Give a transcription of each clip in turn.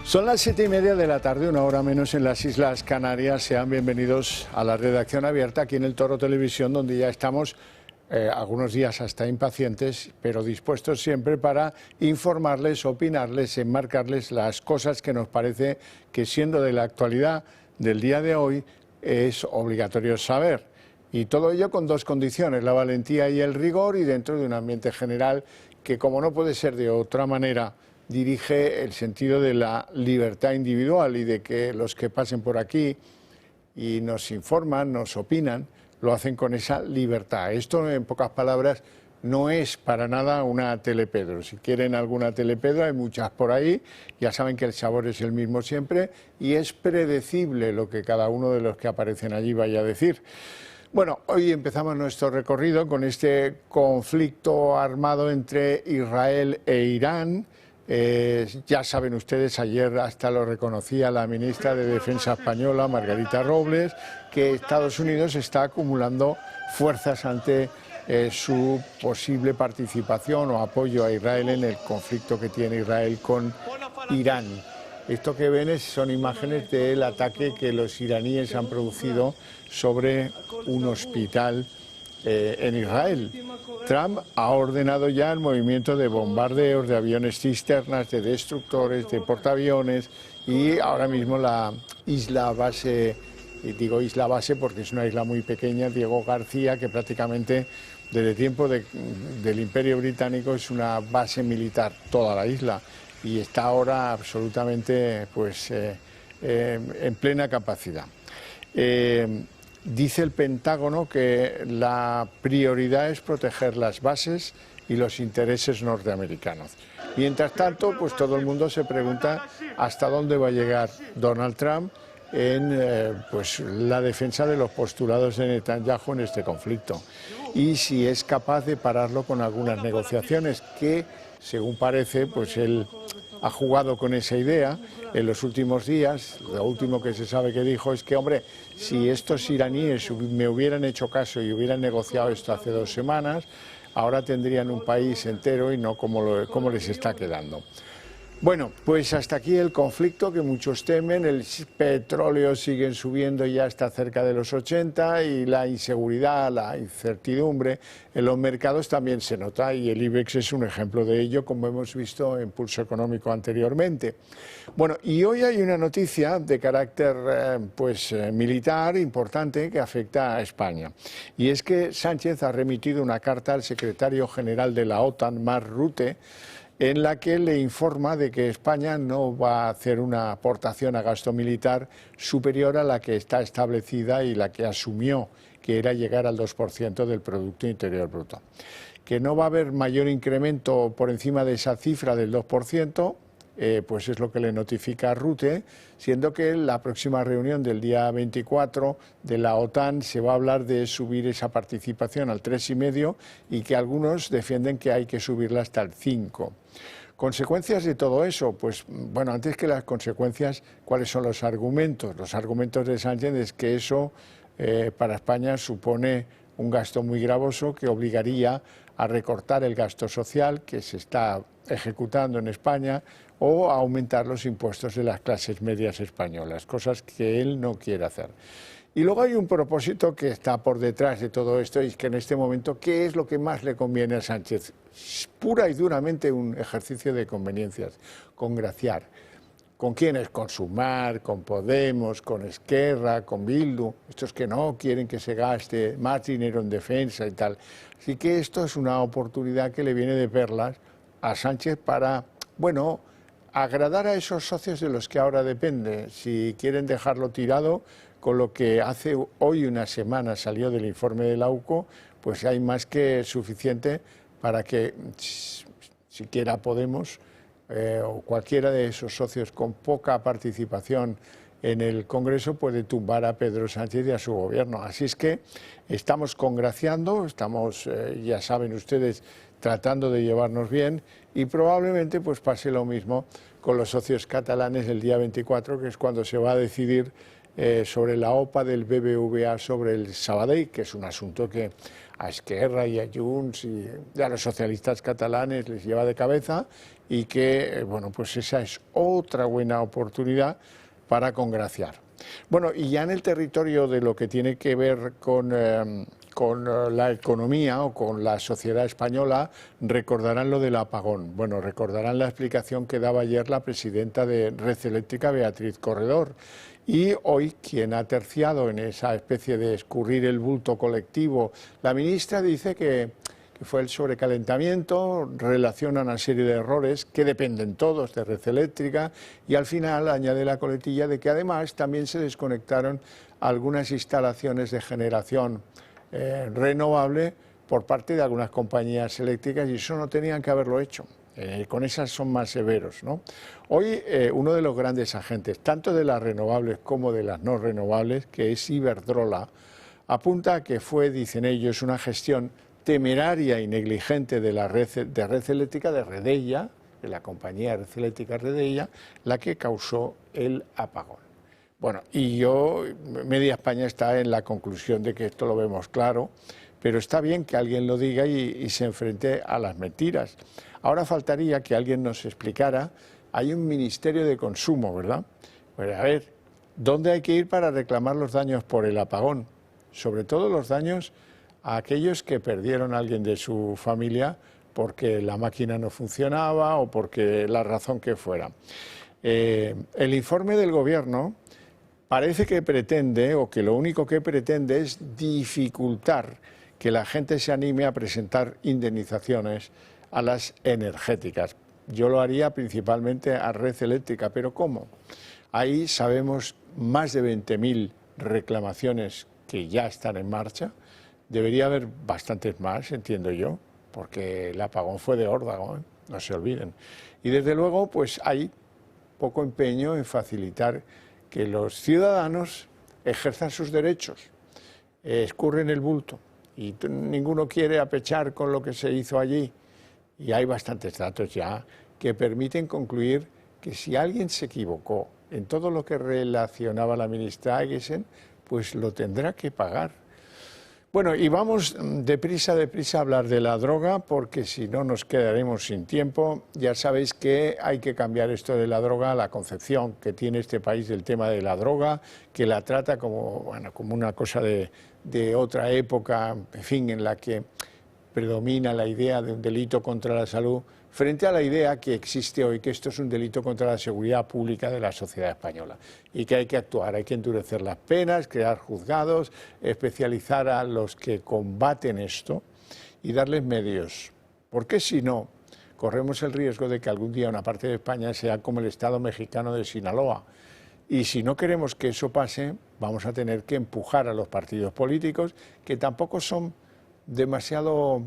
Son las 7:30 de la tarde, una hora menos en las Islas Canarias. Sean bienvenidos a la redacción abierta aquí en el Toro Televisión, donde ya estamos algunos días hasta impacientes, pero dispuestos siempre para informarles, opinarles, enmarcarles las cosas que nos parece que, siendo de la actualidad del día de hoy, es obligatorio saber. Y todo ello con dos condiciones: la valentía y el rigor, y dentro de un ambiente general que, como no puede ser de otra manera, dirige el sentido de la libertad individual y de que los que pasen por aquí y nos informan, nos opinan, lo hacen con esa libertad. Esto, en pocas palabras, no es para nada una telepedro. Si quieren alguna telepedro, hay muchas por ahí. Ya saben que el sabor es el mismo siempre y es predecible lo que cada uno de los que aparecen allí vaya a decir. Bueno, hoy empezamos nuestro recorrido con este conflicto armado entre Israel e Irán. Ya saben ustedes, ayer hasta lo reconocía la ministra de Defensa española, Margarita Robles, que Estados Unidos está acumulando fuerzas ante su posible participación o apoyo a Israel en el conflicto que tiene Israel con Irán. Esto que ven son imágenes del ataque que los iraníes han producido sobre un hospital en Israel. Trump ha ordenado ya el movimiento de bombardeos, de aviones cisternas, de destructores, de portaaviones, y ahora mismo la isla base, y digo isla base porque es una isla muy pequeña, Diego García, que prácticamente desde el tiempo del Imperio Británico es una base militar, toda la isla, y está ahora absolutamente en plena capacidad. Dice el Pentágono que la prioridad es proteger las bases y los intereses norteamericanos. Mientras tanto, pues todo el mundo se pregunta hasta dónde va a llegar Donald Trump en la defensa de los postulados de Netanyahu en este conflicto, y si es capaz de pararlo con algunas negociaciones que, según parece, pues él ha jugado con esa idea en los últimos días. Lo último que se sabe que dijo es que, hombre, si estos iraníes me hubieran hecho caso y hubieran negociado esto hace 2 semanas, ahora tendrían un país entero y no como les está quedando. Bueno, pues hasta aquí el conflicto que muchos temen. El petróleo sigue subiendo, ya está cerca de los 80, y la inseguridad, la incertidumbre en los mercados también se nota, y el IBEX es un ejemplo de ello, como hemos visto en Pulso Económico anteriormente. Bueno, y hoy hay una noticia de carácter militar importante que afecta a España, y es que Sánchez ha remitido una carta al secretario general de la OTAN, Mark Rutte, en la que le informa de que España no va a hacer una aportación a gasto militar superior a la que está establecida y la que asumió, que era llegar al 2% del Producto Interior Bruto. Que no va a haber mayor incremento por encima de esa cifra del 2%, pues es lo que le notifica a Rutte, siendo que en la próxima reunión del día 24 de la OTAN se va a hablar de subir esa participación al 3,5, y que algunos defienden que hay que subirla hasta el 5%. ¿Consecuencias de todo eso? Pues bueno, antes que las consecuencias, ¿cuáles son los argumentos? Los argumentos de Sánchez es que eso para España supone un gasto muy gravoso que obligaría a recortar el gasto social que se está ejecutando en España, o a aumentar los impuestos de las clases medias españolas, cosas que él no quiere hacer. Y luego hay un propósito que está por detrás de todo esto, y es que en este momento, ¿qué es lo que más le conviene a Sánchez? Pura y duramente un ejercicio de conveniencias, congraciar. ¿Con quiénes? Con Sumar, con Podemos, con Esquerra, con Bildu, estos que no quieren que se gaste más dinero en defensa y tal. Así que esto es una oportunidad que le viene de perlas a Sánchez para, bueno, agradar a esos socios de los que ahora depende. Si quieren dejarlo tirado, con lo que hace hoy una semana salió del informe de la UCO, pues hay más que suficiente para que siquiera Podemos o cualquiera de esos socios con poca participación en el Congreso puede tumbar a Pedro Sánchez y a su gobierno. Así es que estamos congraciando, estamos, ya saben ustedes, tratando de llevarnos bien, y probablemente pues pase lo mismo con los socios catalanes el día 24, que es cuando se va a decidir sobre la OPA del BBVA sobre el Sabadell, que es un asunto que a Esquerra y a Junts y a los socialistas catalanes les lleva de cabeza, y que, bueno, pues esa es otra buena oportunidad para congraciar. Bueno, y ya en el territorio de lo que tiene que ver con la economía o con la sociedad española, recordarán lo del apagón. Bueno, recordarán la explicación que daba ayer la presidenta de Red Eléctrica, Beatriz Corredor. Y hoy, quien ha terciado en esa especie de escurrir el bulto colectivo, la ministra dice que fue el sobrecalentamiento, relaciona una serie de errores que dependen todos de Red Eléctrica, y al final añade la coletilla de que además también se desconectaron algunas instalaciones de generación renovable por parte de algunas compañías eléctricas, y eso no tenían que haberlo hecho. Con esas son más severos, ¿no? Hoy uno de los grandes agentes, tanto de las renovables como de las no renovables, que es Iberdrola, apunta a que fue, dicen ellos, una gestión temeraria y negligente de la red eléctrica de Redella, de la compañía Red Eléctrica Redella, la que causó el apagón. Bueno, y yo, media España está en la conclusión de que esto lo vemos claro, pero está bien que alguien lo diga y se enfrente a las mentiras. Ahora faltaría que alguien nos explicara, hay un Ministerio de Consumo, ¿verdad? Pues a ver, ¿dónde hay que ir para reclamar los daños por el apagón? Sobre todo los daños a aquellos que perdieron a alguien de su familia porque la máquina no funcionaba o porque la razón que fuera. El informe del Gobierno parece que pretende, o que lo único que pretende es dificultar que la gente se anime a presentar indemnizaciones a las energéticas. Yo lo haría principalmente a Red Eléctrica, pero ¿cómo? Ahí sabemos más de 20.000 reclamaciones que ya están en marcha. Debería haber bastantes más, entiendo yo, porque el apagón fue de órdago, no se olviden. Y desde luego, pues hay poco empeño en facilitar que los ciudadanos ejerzan sus derechos, escurren el bulto, y ninguno quiere apechar con lo que se hizo allí. Y hay bastantes datos ya que permiten concluir que si alguien se equivocó en todo lo que relacionaba la ministra Aguesen, pues lo tendrá que pagar. Bueno, y vamos deprisa a hablar de la droga, porque si no nos quedaremos sin tiempo. Ya sabéis que hay que cambiar esto de la droga, la concepción que tiene este país del tema de la droga, que la trata como, bueno, como una cosa de otra época, en fin, en la que predomina la idea de un delito contra la salud, frente a la idea que existe hoy, que esto es un delito contra la seguridad pública de la sociedad española, y que hay que actuar, hay que endurecer las penas, crear juzgados, especializar a los que combaten esto y darles medios, porque si no, corremos el riesgo de que algún día una parte de España sea como el Estado mexicano de Sinaloa. Y si no queremos que eso pase, vamos a tener que empujar a los partidos políticos, que tampoco son demasiado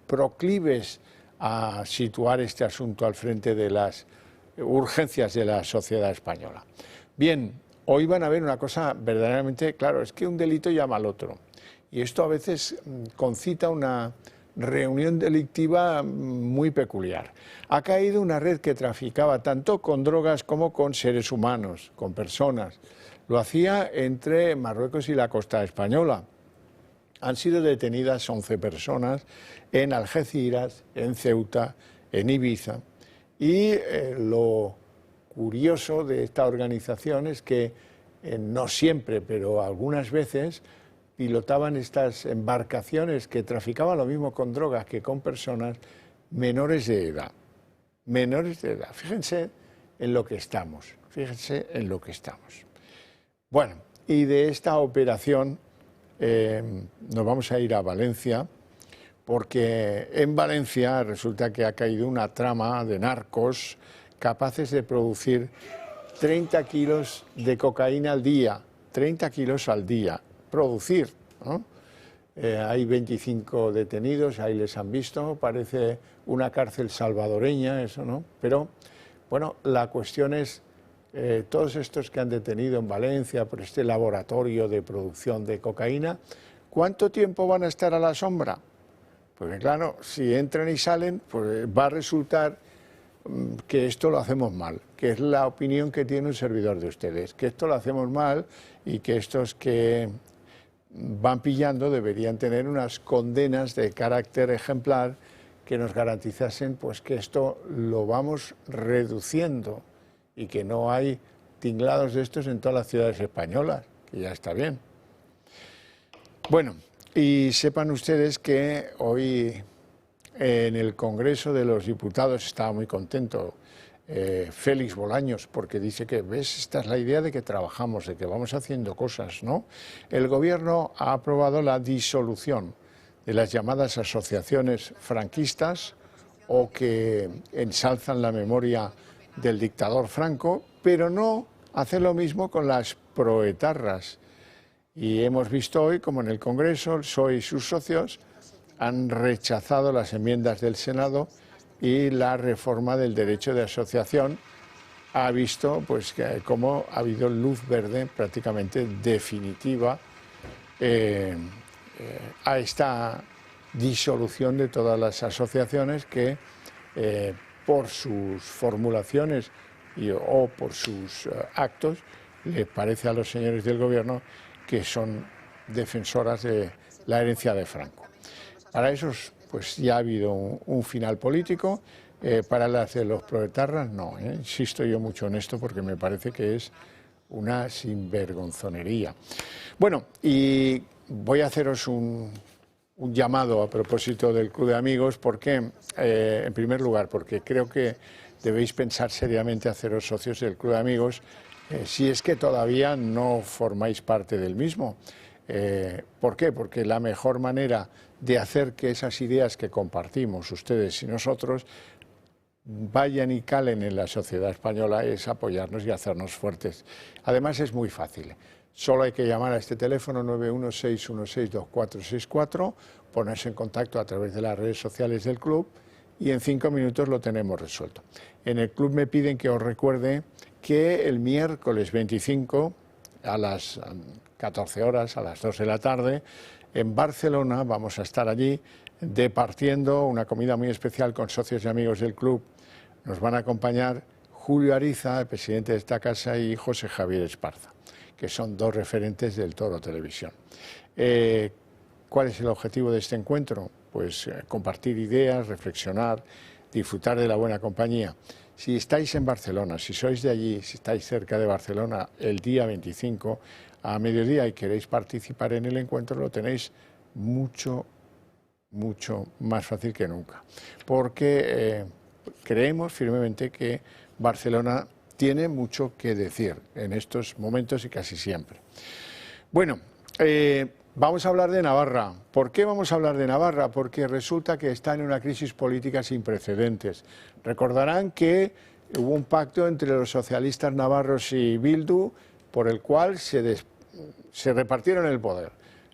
proclives a situar este asunto al frente de las urgencias de la sociedad española. Bien, hoy van a ver una cosa verdaderamente, claro, es que un delito llama al otro, y esto a veces concita una reunión delictiva muy peculiar. Ha caído una red que traficaba tanto con drogas como con seres humanos, con personas. Lo hacía entre Marruecos y la costa española. Han sido detenidas 11 personas en Algeciras, en Ceuta, en Ibiza. Y lo curioso de esta organización es que no siempre, pero algunas veces, pilotaban estas embarcaciones que traficaban lo mismo con drogas que con personas menores de edad. Menores de edad. Fíjense en lo que estamos. Fíjense en lo que estamos. Bueno, y de esta operación nos vamos a ir a Valencia, porque en Valencia resulta que ha caído una trama de narcos capaces de producir 30 kilos de cocaína al día, 30 kilos al día, producir, ¿no? Hay 25 detenidos, ahí les han visto, parece una cárcel salvadoreña eso, ¿no? Pero, bueno, la cuestión es, todos estos que han detenido en Valencia por este laboratorio de producción de cocaína, ¿cuánto tiempo van a estar a la sombra? Pues claro, si entran y salen, pues va a resultar que esto lo hacemos mal. que es la opinión que tiene un servidor de ustedes, que esto lo hacemos mal y que estos que van pillando deberían tener unas condenas de carácter ejemplar que nos garantizasen pues que esto lo vamos reduciendo y que no hay tinglados de estos en todas las ciudades españolas, que ya está bien. Bueno, y sepan ustedes que hoy en el Congreso de los Diputados estaba muy contento Félix Bolaños, porque dice que, ves, esta es la idea de que trabajamos, de que vamos haciendo cosas, ¿no? El Gobierno ha aprobado la disolución de las llamadas asociaciones franquistas o que ensalzan la memoria del dictador Franco, pero no hace lo mismo con las proetarras. Y hemos visto hoy como en el Congreso el PSOE y sus socios han rechazado las enmiendas del Senado y la reforma del derecho de asociación ha visto pues que cómo ha habido luz verde prácticamente definitiva a esta disolución de todas las asociaciones que por sus formulaciones o por sus actos les parece a los señores del Gobierno que son defensoras de la herencia de Franco. Para esos pues ya ha habido un final político, para las de los proetarras no, insisto yo mucho en esto porque me parece que es una sinvergonzonería. Bueno, y voy a haceros un llamado a propósito del Club de Amigos, porque, en primer lugar, porque creo que debéis pensar seriamente haceros socios del Club de Amigos, si es que todavía no formáis parte del mismo. ¿Por qué? Porque la mejor manera de hacer que esas ideas que compartimos ustedes y nosotros vayan y calen en la sociedad española es apoyarnos y hacernos fuertes. Además es muy fácil. Solo hay que llamar a este teléfono 916162464, ponerse en contacto a través de las redes sociales del club y en 5 minutos lo tenemos resuelto. En el club me piden que os recuerde que el miércoles 25 a las 14 horas, a las 2 de la tarde, en Barcelona vamos a estar allí departiendo una comida muy especial con socios y amigos del club. Nos van a acompañar Julio Ariza, el presidente de esta casa, y José Javier Esparza, que son dos referentes del Toro Televisión. ¿Cuál es el objetivo de este encuentro? Pues compartir ideas, reflexionar, disfrutar de la buena compañía. Si estáis en Barcelona, si sois de allí, si estáis cerca de Barcelona el día 25 a mediodía y queréis participar en el encuentro, lo tenéis mucho más fácil que nunca, porque creemos firmemente que Barcelona tiene mucho que decir en estos momentos y casi siempre. Bueno, vamos a hablar de Navarra. ¿Por qué vamos a hablar de Navarra? Porque resulta que está en una crisis política sin precedentes. Recordarán que hubo un pacto entre los socialistas navarros y Bildu por el cual se repartieron el poder.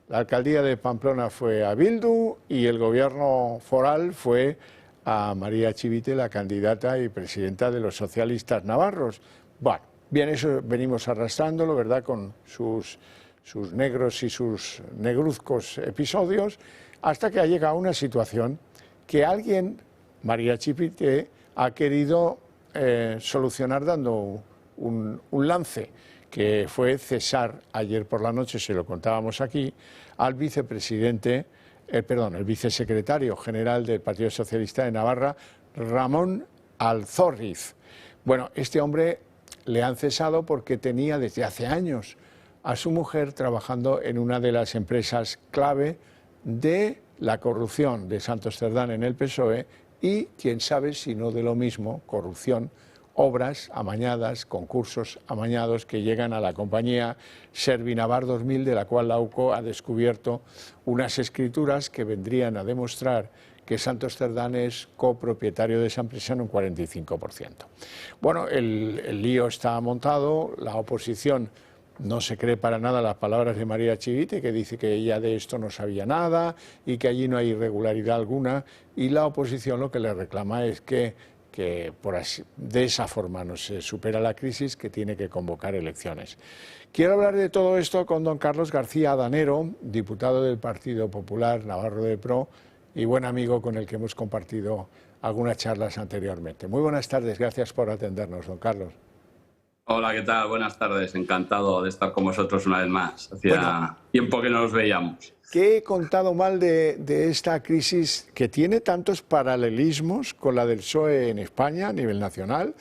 La alcaldía de Pamplona fue a Bildu y el gobierno foral fue a María Chivite, la candidata y presidenta de los socialistas navarros. Bueno, bien, eso venimos arrastrándolo, ¿verdad?, con sus negros y sus negruzcos episodios, hasta que ha llegado una situación que alguien, María Chivite, ha querido solucionar dando un lance, que fue cesar ayer por la noche, se lo contábamos aquí, al vicepresidente, el vicesecretario general del Partido Socialista de Navarra, Ramón Alzorriz. Bueno, este hombre le han cesado porque tenía desde hace años a su mujer trabajando en una de las empresas clave de la corrupción de Santos Cerdán en el PSOE y, quién sabe si no de lo mismo, corrupción, obras amañadas, concursos amañados que llegan a la compañía Servinavar 2000, de la cual la UCO ha descubierto unas escrituras que vendrían a demostrar que Santos Cerdán es copropietario de esa empresa en un 45%. Bueno, el lío está montado, la oposición no se cree para nada las palabras de María Chivite, que dice que ella de esto no sabía nada y que allí no hay irregularidad alguna, y la oposición lo que le reclama es que de esa forma no se supera la crisis, que tiene que convocar elecciones. Quiero hablar de todo esto con don Carlos García Adanero, diputado del Partido Popular Navarro de PRO y buen amigo con el que hemos compartido algunas charlas anteriormente. Muy buenas tardes, gracias por atendernos, don Carlos. Hola, ¿qué tal? Buenas tardes, encantado de estar con vosotros una vez más. Hacía tiempo que no nos veíamos. ¿Qué he contado mal de esta crisis que tiene tantos paralelismos con la del PSOE en España a nivel nacional,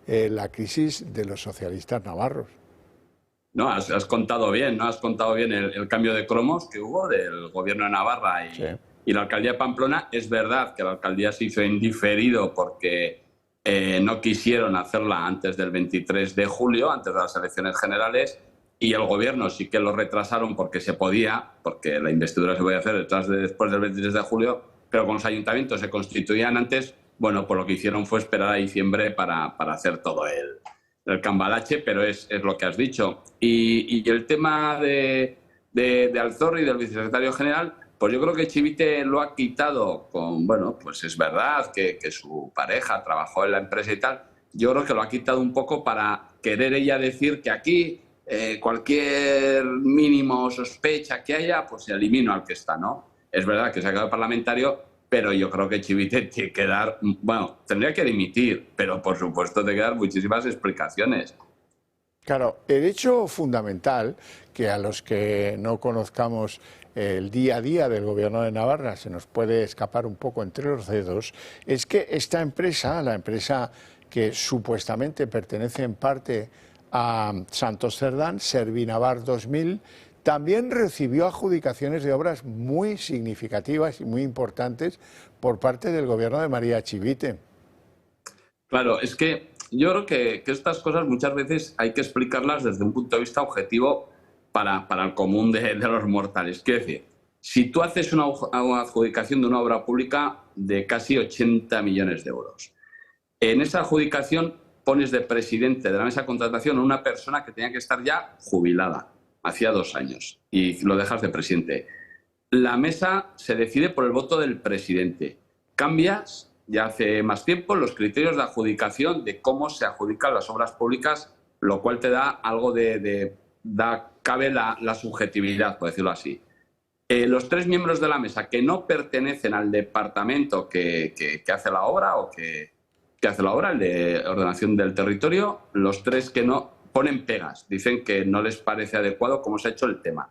la crisis de los socialistas navarros? No, has contado bien, ¿no? Has contado bien el cambio de cromos que hubo del gobierno de Navarra y la alcaldía de Pamplona. Es verdad que la alcaldía se hizo en diferido porque no quisieron hacerla antes del 23 de julio, antes de las elecciones generales, y el gobierno sí que lo retrasaron porque se podía, porque la investidura se podía hacer después del 23 de julio, pero con los ayuntamientos se constituían antes. Bueno, pues lo que hicieron fue esperar a diciembre para hacer todo el cambalache, pero es lo que has dicho. Y el tema de Alzorri, del vicesecretario general, pues yo creo que Chivite lo ha quitado con, bueno, pues es verdad que su pareja trabajó en la empresa y tal. Yo creo que lo ha quitado un poco para querer ella decir que aquí cualquier mínimo sospecha que haya, pues se elimina al que está, ¿no? Es verdad que se ha quedado parlamentario, pero yo creo que Chivite tiene que dar, bueno, tendría que dimitir, pero por supuesto tiene que dar muchísimas explicaciones. Claro, el hecho fundamental, que a los que no conozcamos el día a día del gobierno de Navarra se nos puede escapar un poco entre los dedos, es que esta empresa, la empresa que supuestamente pertenece en parte a Santos Cerdán, Servinavar 2000, también recibió adjudicaciones de obras muy significativas y muy importantes por parte del gobierno de María Chivite. Claro, es que yo creo que estas cosas muchas veces hay que explicarlas desde un punto de vista objetivo para el común de los mortales. Quiero decir, si tú haces una adjudicación de una obra pública de casi 80 millones de euros, en esa adjudicación pones de presidente de la mesa de contratación a una persona que tenía que estar ya jubilada, hacía 2 años, y lo dejas de presidente. La mesa se decide por el voto del presidente. Cambias, ya hace más tiempo, los criterios de adjudicación de cómo se adjudican las obras públicas, lo cual te da algo cabe la subjetividad, por decirlo así. Los 3 miembros de la mesa que no pertenecen al departamento que hace la obra o que hace la obra, el de ordenación del territorio, los 3 que no ponen pegas, dicen que no les parece adecuado cómo se ha hecho el tema.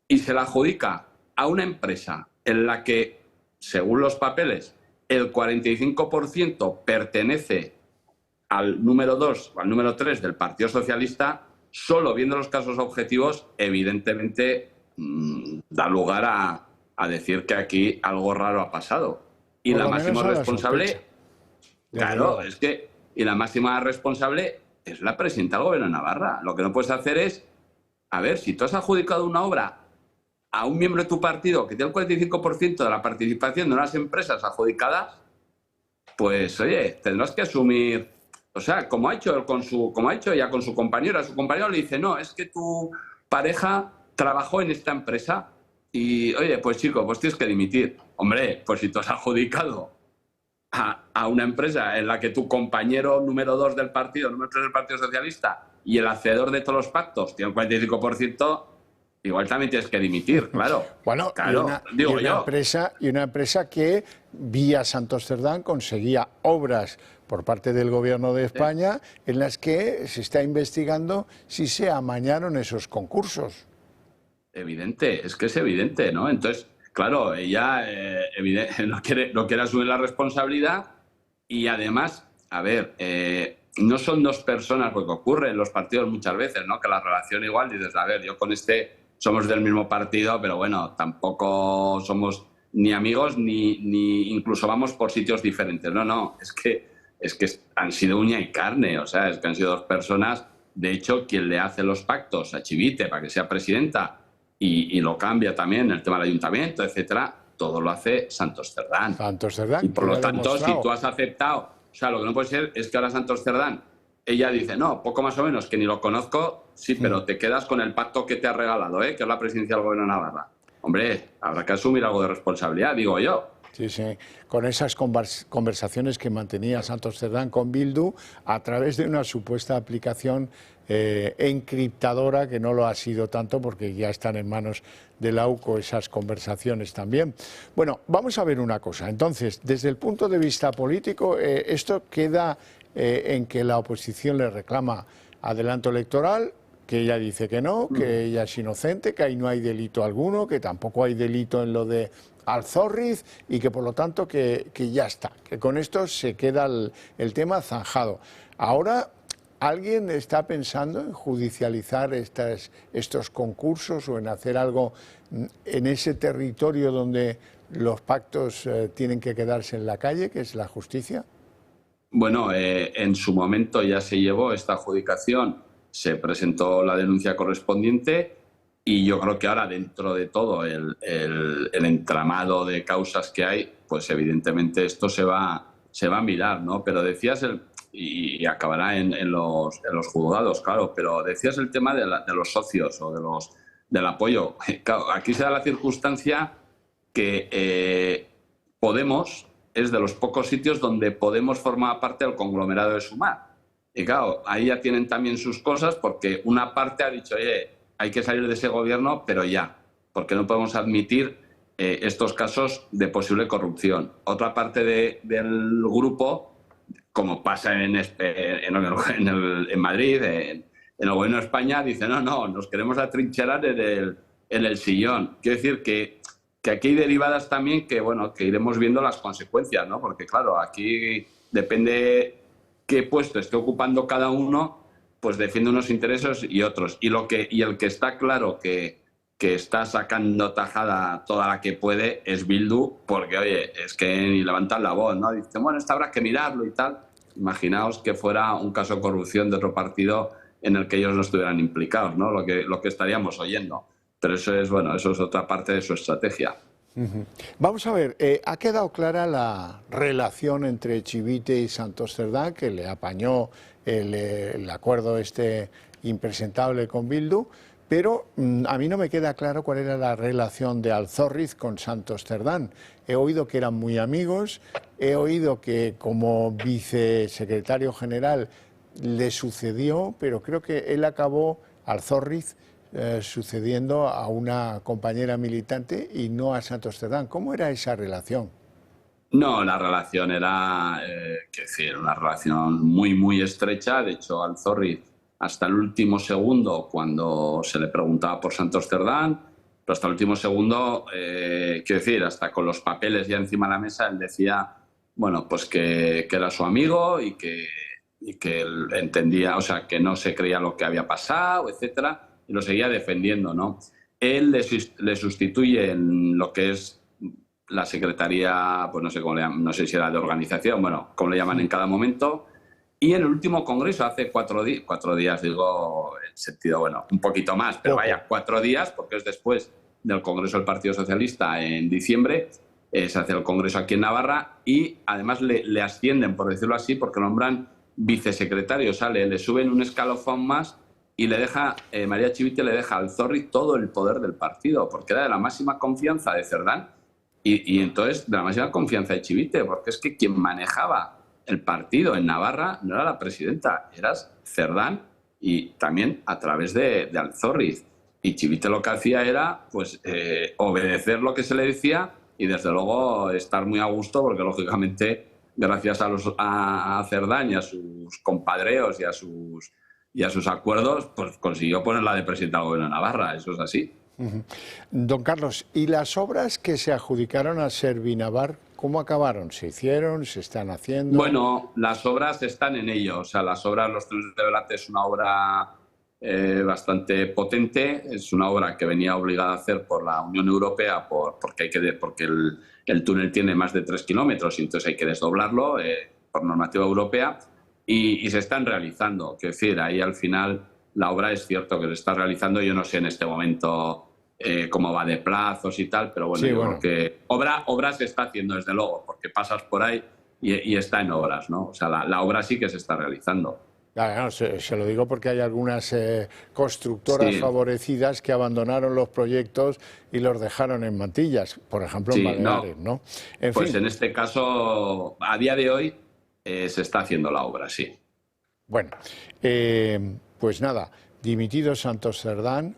Y se la adjudica a una empresa en la que, según los papeles, el 45% pertenece al número 2 o al número 3 del Partido Socialista. Solo viendo los casos objetivos, evidentemente da lugar a decir que aquí algo raro ha pasado. Y la máxima responsable, claro, es que, y la máxima responsable es la presidenta del Gobierno de Navarra. Lo que no puedes hacer es, a ver, si tú has adjudicado una obra a un miembro de tu partido que tiene el 45% de la participación de unas empresas adjudicadas, pues oye, tendrás que asumir. O sea, como ha hecho ella con su compañero le dice, no, es que tu pareja trabajó en esta empresa y, oye, pues chico, pues tienes que dimitir. Hombre, pues si tú has adjudicado a una empresa en la que tu compañero número 2 del partido, número 3 del Partido Socialista y el hacedor de todos los pactos tiene el 45%, igual también tienes que dimitir, claro. Bueno, claro, y una empresa que vía Santos Cerdán conseguía obras por parte del Gobierno de España en las que se está investigando si se amañaron esos concursos. Evidente, es que es evidente, ¿no? Entonces, claro, ella no quiere asumir la responsabilidad y además, a ver, no son 2 personas, porque ocurre en los partidos muchas veces, ¿no? Que la relación igual dices, a ver, yo con este somos del mismo partido, pero bueno, tampoco somos ni amigos ni incluso vamos por sitios diferentes. No, es que han sido uña y carne, o sea, es que han sido 2 personas. De hecho, quien le hace los pactos a Chivite para que sea presidenta y lo cambia también el tema del ayuntamiento, etcétera, todo lo hace Santos Cerdán. Santos Cerdán. Y por lo tanto, si tú has aceptado, o sea, lo que no puede ser es que ahora Santos Cerdán, ella dice, no, poco más o menos, que ni lo conozco, sí, pero te quedas con el pacto que te ha regalado, que es la presidencia del Gobierno de Navarra. Hombre, habrá que asumir algo de responsabilidad, digo yo. Sí, sí, con esas conversaciones que mantenía Santos Cerdán con Bildu a través de una supuesta aplicación encriptadora, que no lo ha sido tanto porque ya están en manos de la UCO esas conversaciones también. Bueno, vamos a ver una cosa. Entonces, desde el punto de vista político, esto queda en que la oposición le reclama adelanto electoral, que ella dice que no, que ella es inocente, que ahí no hay delito alguno, que tampoco hay delito en lo de Alzorriz y que por lo tanto que ya está, que con esto se queda el tema zanjado. Ahora, ¿alguien está pensando en judicializar estos concursos o en hacer algo en ese territorio donde los pactos tienen que quedarse en la calle, que es la justicia? Bueno, en su momento ya se llevó esta adjudicación, se presentó la denuncia correspondiente y yo creo que ahora, dentro de todo el entramado de causas que hay, pues evidentemente esto se va a mirar, ¿no? Pero decías, y acabará en los juzgados, claro, pero decías el tema de los socios o del apoyo. Claro, aquí se da la circunstancia que Podemos es de los pocos sitios donde Podemos forma parte del conglomerado de Sumar. Y claro, ahí ya tienen también sus cosas porque una parte ha dicho, oye, hay que salir de ese gobierno, pero ya, porque no podemos admitir estos casos de posible corrupción. Otra parte del grupo, como pasa en Madrid, en el gobierno de España, dice, no, nos queremos atrincherar en el sillón. Quiero decir que aquí hay derivadas también que, bueno, que iremos viendo las consecuencias, ¿no? Porque, claro, aquí depende qué puesto esté ocupando cada uno, pues defiende unos intereses y otros. Y el que está claro que está sacando tajada toda la que puede es Bildu, porque, oye, es que ni levantan la voz, ¿no? Dicen, bueno, esto habrá que mirarlo y tal. Imaginaos que fuera un caso de corrupción de otro partido en el que ellos no estuvieran implicados, ¿no? Lo que estaríamos oyendo. Pero eso es otra parte de su estrategia. Vamos a ver, ha quedado clara la relación entre Chivite y Santos Cerdán, que le apañó el acuerdo este impresentable con Bildu, pero a mí no me queda claro cuál era la relación de Alzorriz con Santos Cerdán. He oído que eran muy amigos, he oído que como vicesecretario general le sucedió, pero creo que él acabó, Alzorriz, sucediendo a una compañera militante y no a Santos Cerdán. ¿Cómo era esa relación? No, la relación era, una relación muy, muy estrecha. De hecho, Alzorriz, hasta el último segundo, cuando se le preguntaba por Santos Cerdán, pero hasta el último segundo, hasta con los papeles ya encima de la mesa, él decía, bueno, pues que era su amigo y que él entendía, o sea, que no se creía lo que había pasado, etcétera, y lo seguía defendiendo, ¿no? Él le sustituye en lo que es la secretaría, pues no sé cómo le llaman, no sé si era de organización, bueno, como le llaman en cada momento, y en el último congreso, hace 4 días, digo, en sentido, bueno, un poquito más, pero vaya, 4 días, porque es después del Congreso del Partido Socialista en diciembre, se hace el congreso aquí en Navarra, y además le ascienden, por decirlo así, porque nombran vicesecretario, le suben un escalafón más, y le deja, María Chivite le deja al Alzorriz todo el poder del partido, porque era de la máxima confianza de Cerdán y entonces de la máxima confianza de Chivite, porque es que quien manejaba el partido en Navarra no era la presidenta, era Cerdán y también a través de Alzorriz. Y Chivite lo que hacía era pues obedecer lo que se le decía y desde luego estar muy a gusto, porque lógicamente gracias a Cerdán y a sus compadreos y a sus acuerdos, pues consiguió ponerla de presidenta del gobierno de Navarra, eso es así. Don Carlos, ¿y las obras que se adjudicaron a Servinavar, cómo acabaron? ¿Se hicieron? ¿Se están haciendo? Bueno, las obras están en ello, o sea, los trenes de Velate es una obra bastante potente, es una obra que venía obligada a hacer por la Unión Europea porque el túnel tiene más de 3 kilómetros y entonces hay que desdoblarlo por normativa europea. Y se están realizando. Quiero decir, ahí al final la obra es cierto que se está realizando. Yo no sé en este momento cómo va de plazos y tal, pero bueno, Sí, yo creo que obra se está haciendo desde luego, porque pasas por ahí y está en obras, ¿no? O sea, la obra sí que se está realizando. No, se lo digo porque hay algunas constructoras favorecidas que abandonaron los proyectos y los dejaron en mantillas, por ejemplo en Baleares, ¿no? Pues en este caso, a día de hoy, se está haciendo la obra, sí. Bueno, pues nada, dimitido Santos Cerdán,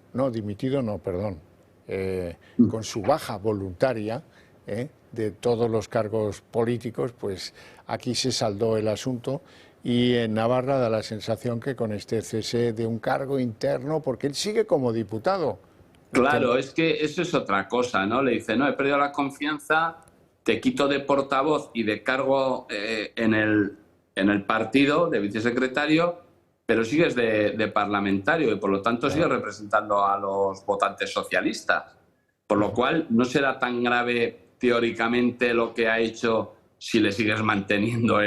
con su baja voluntaria de todos los cargos políticos, pues aquí se saldó el asunto. Y en Navarra da la sensación que con este cese de un cargo interno, porque él sigue como diputado. Claro, es que eso es otra cosa, ¿no? Le dice, no, he perdido la confianza, te quito de portavoz y de cargo en el partido de vicesecretario, pero sigues de parlamentario y por lo tanto sigues representando a los votantes socialistas. Por lo cual no será tan grave teóricamente lo que ha hecho si le sigues manteniendo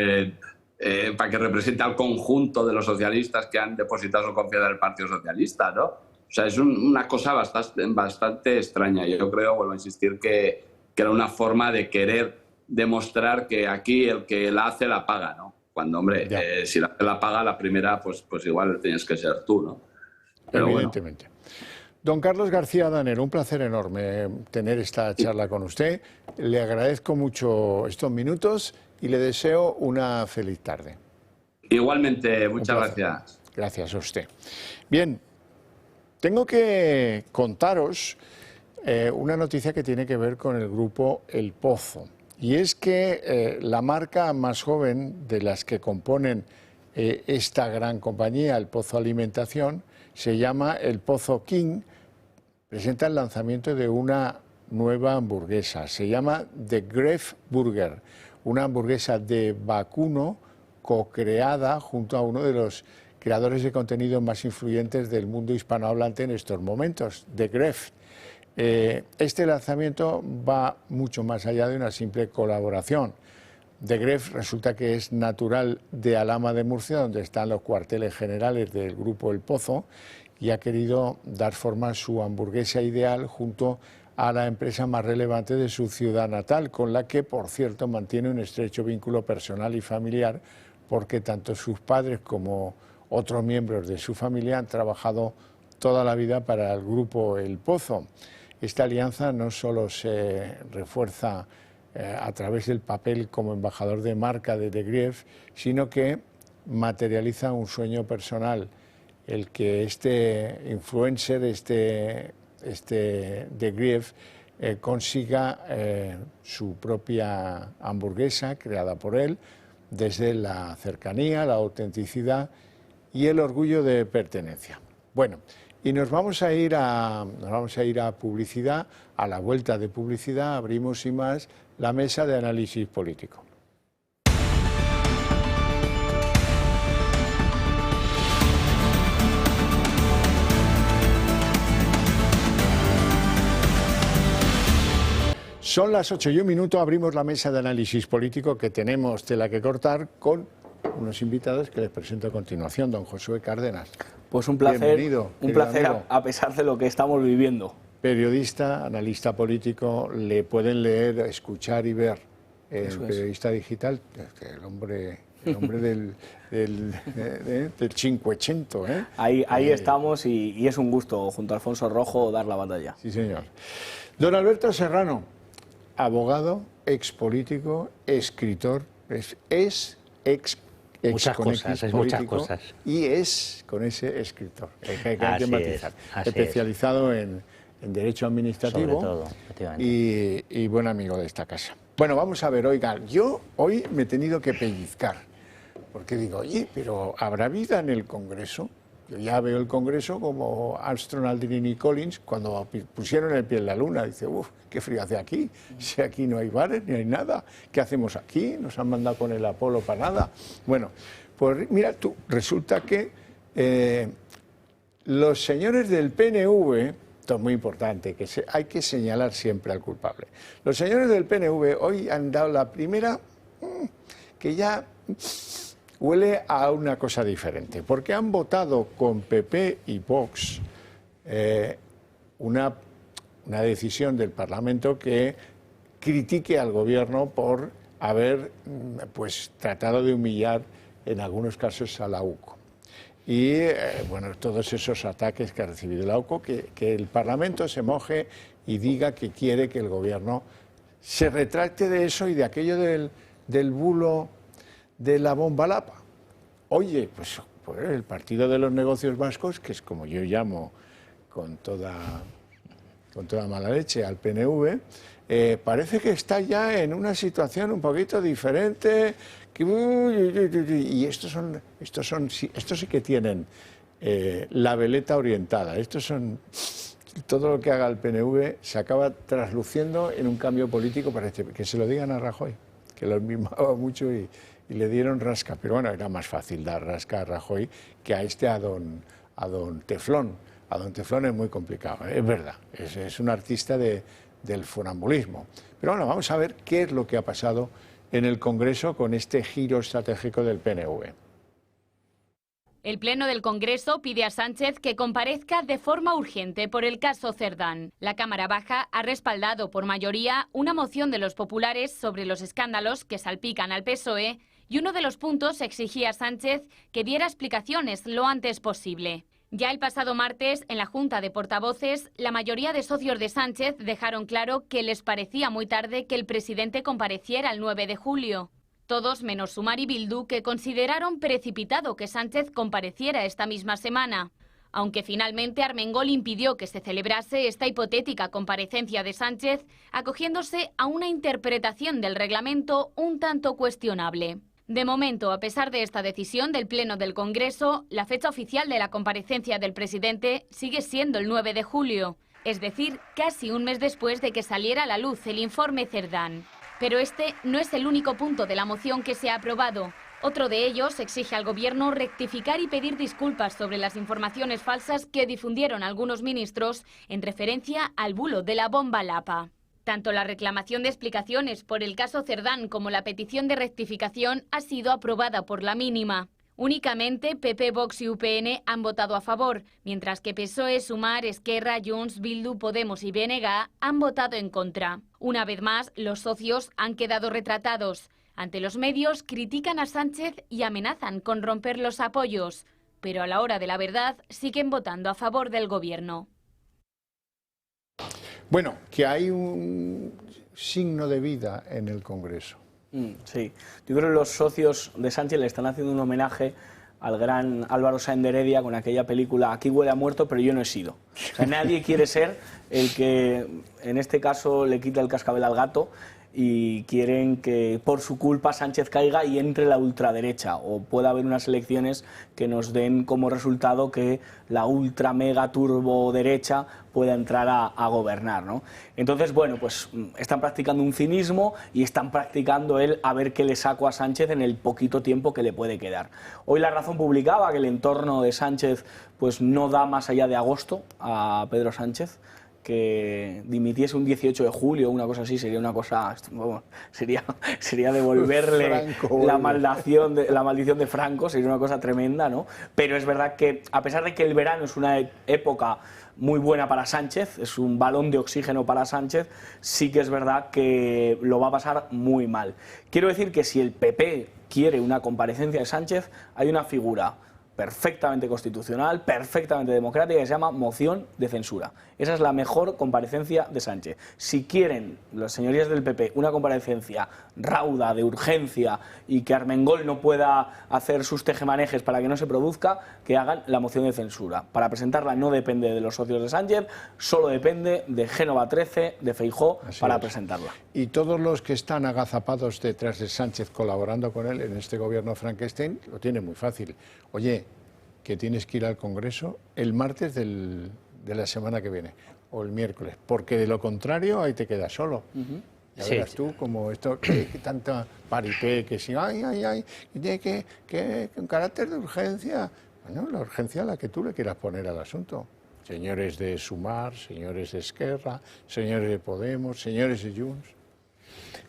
para que represente al conjunto de los socialistas que han depositado su confianza en el Partido Socialista, ¿no? O sea, es una cosa bastante extraña. Yo creo, vuelvo a insistir, que era una forma de querer demostrar que aquí el que la hace la paga, ¿no? Cuando, hombre, si la paga la primera, pues igual tienes que ser tú, ¿no? Pero evidentemente. Bueno. Don Carlos García Danero, un placer enorme tener esta charla con usted. Le agradezco mucho estos minutos y le deseo una feliz tarde. Igualmente, muchas gracias. Gracias a usted. Bien, tengo que contaros una noticia que tiene que ver con el grupo El Pozo. Y es que la marca más joven de las que componen esta gran compañía, El Pozo Alimentación, se llama El Pozo King, presenta el lanzamiento de una nueva hamburguesa. Se llama The Gref Burger, una hamburguesa de vacuno co-creada junto a uno de los creadores de contenido más influyentes del mundo hispanohablante en estos momentos, The Gref. Este lanzamiento va mucho más allá de una simple colaboración. The Gref resulta que es natural de Alhama de Murcia, donde están los cuarteles generales del grupo El Pozo, y ha querido dar forma a su hamburguesa ideal junto a la empresa más relevante de su ciudad natal, con la que, por cierto, mantiene un estrecho vínculo personal y familiar, porque tanto sus padres como otros miembros de su familia han trabajado toda la vida para el grupo El Pozo. Esta alianza no solo se refuerza a través del papel como embajador de marca de The Gref, sino que materializa un sueño personal, el que este influencer, The Gref, consiga su propia hamburguesa creada por él desde la cercanía, la autenticidad y el orgullo de pertenencia. Bueno, y nos vamos a ir a publicidad. A la vuelta de publicidad abrimos sin más la mesa de análisis político. Son las 8:01, abrimos la mesa de análisis político que tenemos tela que cortar con unos invitados que les presento a continuación. Don Josué Cárdenas. Pues un placer, bienvenido, a pesar de lo que estamos viviendo. Periodista, analista político, le pueden leer, escuchar y ver en Periodista Digital, el hombre del Cinquecento. Ahí estamos y es un gusto, junto a Alfonso Rojo, dar la batalla. Sí, señor. Don Alberto Serrano, abogado, expolítico, escritor, muchas cosas. Y es con ese escritor, que hay que matizar. Especializado en Derecho Administrativo. Sobre todo, y buen amigo de esta casa. Bueno, vamos a ver, oiga, yo hoy me he tenido que pellizcar, porque digo, oye, pero ¿habrá vida en el Congreso? Yo ya veo el Congreso como Armstrong, Aldrin y Collins cuando pusieron el pie en la Luna. Dice, qué frío hace aquí, si aquí no hay bares ni hay nada. ¿Qué hacemos aquí? Nos han mandado con el Apolo para nada. Bueno, pues mira tú, resulta que los señores del PNV, esto es muy importante, que hay que señalar siempre al culpable. Los señores del PNV hoy han dado la primera que ya huele a una cosa diferente, porque han votado con PP y Vox una decisión del Parlamento que critique al Gobierno por haber tratado de humillar en algunos casos a la UCO. y bueno, todos esos ataques que ha recibido la AUCO, que el Parlamento se moje y diga que quiere que el Gobierno se retracte de eso y de aquello del bulo de la bomba Lapa. Oye, pues el Partido de los Negocios Vascos, que es como yo llamo con toda mala leche al PNV, parece que está ya en una situación un poquito diferente, y estos sí que tienen la veleta orientada. Todo lo que haga el PNV se acaba trasluciendo en un cambio político. Parece que se lo digan a Rajoy, que lo mimaba mucho y le dieron rasca. Pero bueno, era más fácil dar rasca a Rajoy que a don Teflón. A don Teflón es muy complicado, es verdad, es un artista del funambulismo. Pero bueno, vamos a ver qué es lo que ha pasado en el Congreso con este giro estratégico del PNV. El Pleno del Congreso pide a Sánchez que comparezca de forma urgente por el caso Cerdán. La Cámara Baja ha respaldado por mayoría una moción de los populares sobre los escándalos que salpican al PSOE y uno de los puntos exigía a Sánchez que diera explicaciones lo antes posible. Ya el pasado martes, en la Junta de Portavoces, la mayoría de socios de Sánchez dejaron claro que les parecía muy tarde que el presidente compareciera el 9 de julio. Todos menos Sumar y Bildu, que consideraron precipitado que Sánchez compareciera esta misma semana. Aunque finalmente Armengol impidió que se celebrase esta hipotética comparecencia de Sánchez, acogiéndose a una interpretación del reglamento un tanto cuestionable. De momento, a pesar de esta decisión del Pleno del Congreso, la fecha oficial de la comparecencia del presidente sigue siendo el 9 de julio, es decir, casi un mes después de que saliera a la luz el informe Cerdán. Pero este no es el único punto de la moción que se ha aprobado. Otro de ellos exige al Gobierno rectificar y pedir disculpas sobre las informaciones falsas que difundieron algunos ministros en referencia al bulo de la bomba Lapa. Tanto la reclamación de explicaciones por el caso Cerdán como la petición de rectificación ha sido aprobada por la mínima. Únicamente PP, Vox y UPN han votado a favor, mientras que PSOE, Sumar, Esquerra, Junts, Bildu, Podemos y BNG han votado en contra. Una vez más, los socios han quedado retratados. Ante los medios critican a Sánchez y amenazan con romper los apoyos, pero a la hora de la verdad siguen votando a favor del Gobierno. Bueno, que hay un signo de vida en el Congreso. Sí, yo creo que los socios de Sánchez le están haciendo un homenaje al gran Álvaro Sáenz de Heredia con aquella película Aquí huele a muerto, pero yo no he sido. O sea, nadie quiere ser el que, en este caso, le quita el cascabel al gato, y quieren que por su culpa Sánchez caiga y entre la ultraderecha, o pueda haber unas elecciones que nos den como resultado que la ultra mega turbo derecha pueda entrar a gobernar, ¿no? Entonces, bueno, pues están practicando un cinismo y están practicando a ver qué le saco a Sánchez en el poquito tiempo que le puede quedar. Hoy La Razón publicaba que el entorno de Sánchez pues no da más allá de agosto a Pedro Sánchez, que dimitiese un 18 de julio, una cosa así, sería una cosa, bueno, sería devolverle la maldición de Franco, sería una cosa tremenda, ¿no? Pero es verdad que, a pesar de que el verano es una época muy buena para Sánchez, es un balón de oxígeno para Sánchez, sí que es verdad que lo va a pasar muy mal. Quiero decir que si el PP quiere una comparecencia de Sánchez, hay una figura perfectamente constitucional, perfectamente democrática, que se llama moción de censura. Esa es la mejor comparecencia de Sánchez. Si quieren las señorías del PP una comparecencia rauda, de urgencia, y que Armengol no pueda hacer sus tejemanejes para que no se produzca, que hagan la moción de censura. Para presentarla no depende de los socios de Sánchez, solo depende de Génova 13, de Feijóo, para presentarla. Y todos los que están agazapados detrás de Sánchez colaborando con él en este gobierno Frankenstein lo tienen muy fácil. Oye, que tienes que ir al Congreso el martes de la semana que viene o el miércoles, porque de lo contrario ahí te quedas solo. Ya verás tú como esto, que tanta paripé, que si que un carácter de urgencia. Bueno, la urgencia a la que tú le quieras poner al asunto. Señores de Sumar, señores de Esquerra, señores de Podemos, señores de Junts.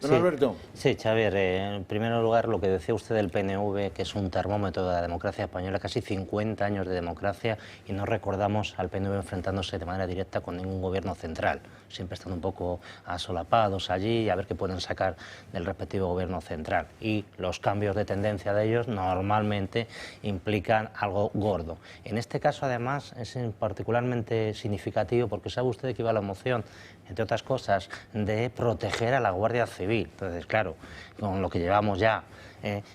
Don Alberto. Sí, Xavier, en primer lugar lo que decía usted del PNV, que es un termómetro de la democracia española, casi 50 años de democracia, y no recordamos al PNV enfrentándose de manera directa con ningún gobierno central, siempre están un poco asolapados allí a ver qué pueden sacar del respectivo gobierno central, y los cambios de tendencia de ellos normalmente implican algo gordo. En este caso además es particularmente significativo porque sabe usted que iba la moción, entre otras cosas, de proteger a la Guardia Civil. Entonces, claro, con lo que llevamos ya,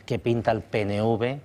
que pinta el PNV,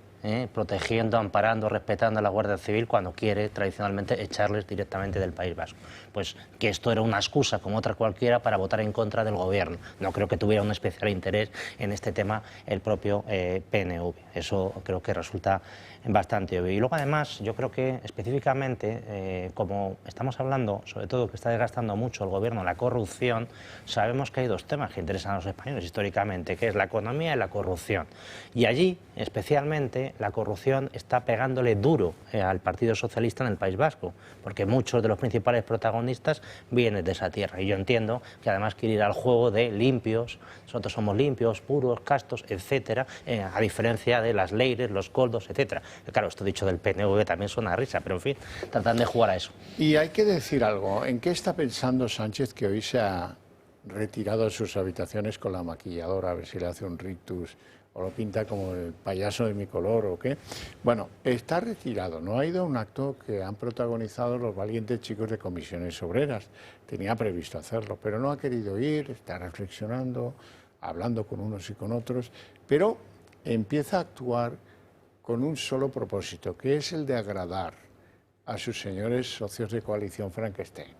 protegiendo, amparando, respetando a la Guardia Civil cuando quiere tradicionalmente echarles directamente del País Vasco. Pues que esto era una excusa como otra cualquiera para votar en contra del gobierno. No creo que tuviera un especial interés en este tema el propio PNV. Eso creo que resulta bastante obvio. Y luego además yo creo que específicamente, como estamos hablando, sobre todo que está desgastando mucho el gobierno la corrupción, sabemos que hay dos temas que interesan a los españoles históricamente, que es la economía y la corrupción. Y allí, especialmente, la corrupción está pegándole duro al Partido Socialista en el País Vasco, porque muchos de los principales protagonistas vienen de esa tierra. Y yo entiendo que además quiere ir al juego de limpios, nosotros somos limpios, puros, castos, etcétera, a diferencia de las Leires, los Koldos, etcétera. Claro, esto dicho del PNV también suena a risa, pero en fin, tratan de jugar a eso. Y hay que decir algo, ¿en qué está pensando Sánchez, que hoy se ha retirado de sus habitaciones con la maquilladora, a ver si le hace un rictus o lo pinta como el payaso de mi color o qué? Bueno, está retirado, no ha ido a un acto que han protagonizado los valientes chicos de Comisiones Obreras. Tenía previsto hacerlo, pero no ha querido ir, está reflexionando, hablando con unos y con otros, pero empieza a actuar con un solo propósito, que es el de agradar a sus señores socios de coalición Frankenstein.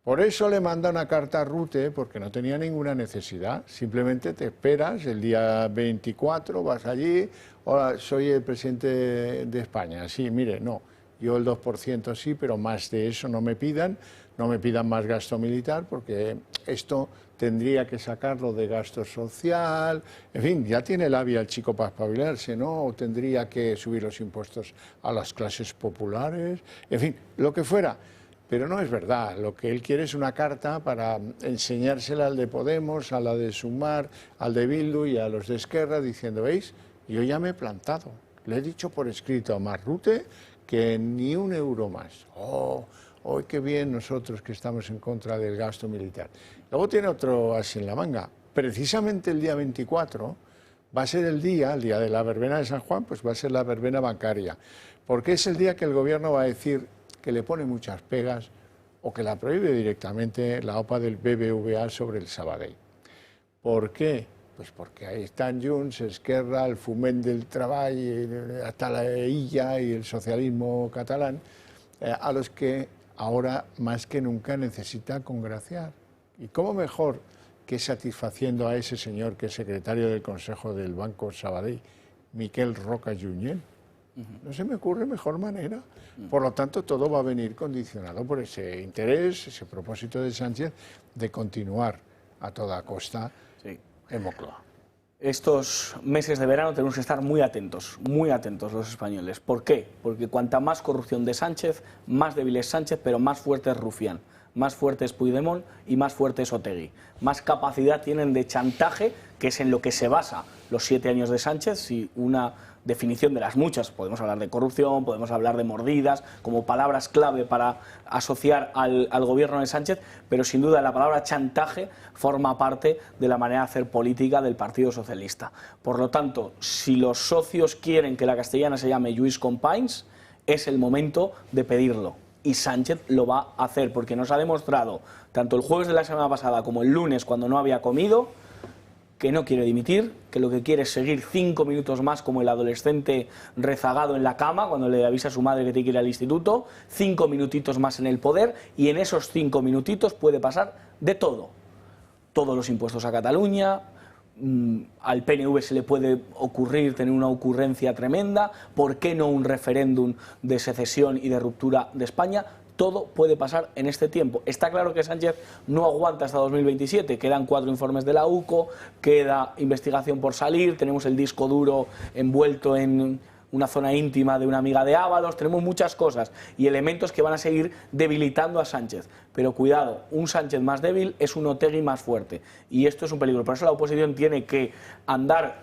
Por eso le manda una carta a Rute, porque no tenía ninguna necesidad. Simplemente te esperas, el día 24 vas allí, hola, soy el presidente de España. Sí, mire, no, yo el 2% sí, pero más de eso no me pidan más gasto militar, porque esto tendría que sacarlo de gasto social, en fin, ya tiene labia el chico para espabilarse, ¿no? O tendría que subir los impuestos a las clases populares, en fin, lo que fuera. Pero no es verdad, lo que él quiere es una carta para enseñársela al de Podemos, a la de Sumar, al de Bildu y a los de Esquerra, diciendo, ¿veis? Yo ya me he plantado, le he dicho por escrito a Marc Rutte que ni un euro más. Hoy qué bien nosotros que estamos en contra del gasto militar. Luego tiene otro así en la manga. Precisamente el día 24 va a ser el día de la verbena de San Juan, pues va a ser la verbena bancaria, porque es el día que el gobierno va a decir que le pone muchas pegas o que la prohíbe directamente la OPA del BBVA sobre el Sabadell. ¿Por qué? Pues porque ahí están Junts, Esquerra, el Foment del Treball, hasta la Illa y el socialismo catalán, a los que ahora más que nunca necesita congraciar. ¿Y cómo mejor que satisfaciendo a ese señor que es secretario del Consejo del Banco Sabadell, Miquel Roca Junyent? No se me ocurre mejor manera. Por lo tanto, todo va a venir condicionado por ese interés, ese propósito de Sánchez de continuar a toda costa en Moncloa. Estos meses de verano tenemos que estar muy atentos los españoles. ¿Por qué? Porque cuanta más corrupción de Sánchez, más débil es Sánchez, pero más fuerte es Rufián, más fuerte es Puigdemont y más fuerte es Otegi. Más capacidad tienen de chantaje, que es en lo que se basa los 7 años de Sánchez, si una definición de las muchas, podemos hablar de corrupción, podemos hablar de mordidas, como palabras clave para asociar al gobierno de Sánchez, pero sin duda la palabra chantaje forma parte de la manera de hacer política del Partido Socialista. Por lo tanto, si los socios quieren que la castellana se llame Lluís Companys, es el momento de pedirlo. Y Sánchez lo va a hacer, porque nos ha demostrado, tanto el jueves de la semana pasada como el lunes, cuando no había comido, que no quiere dimitir, que lo que quiere es seguir 5 minutos más como el adolescente rezagado en la cama cuando le avisa a su madre que tiene que ir al instituto, 5 minutitos más en el poder, y en esos 5 minutitos puede pasar de todo. Todos los impuestos a Cataluña, al PNV se le puede ocurrir tener una ocurrencia tremenda, ¿por qué no un referéndum de secesión y de ruptura de España? Todo puede pasar en este tiempo. Está claro que Sánchez no aguanta hasta 2027, quedan 4 informes de la UCO, queda investigación por salir, tenemos el disco duro envuelto en una zona íntima de una amiga de Ábalos, tenemos muchas cosas y elementos que van a seguir debilitando a Sánchez. Pero cuidado, un Sánchez más débil es un Otegi más fuerte y esto es un peligro. Por eso la oposición tiene que andar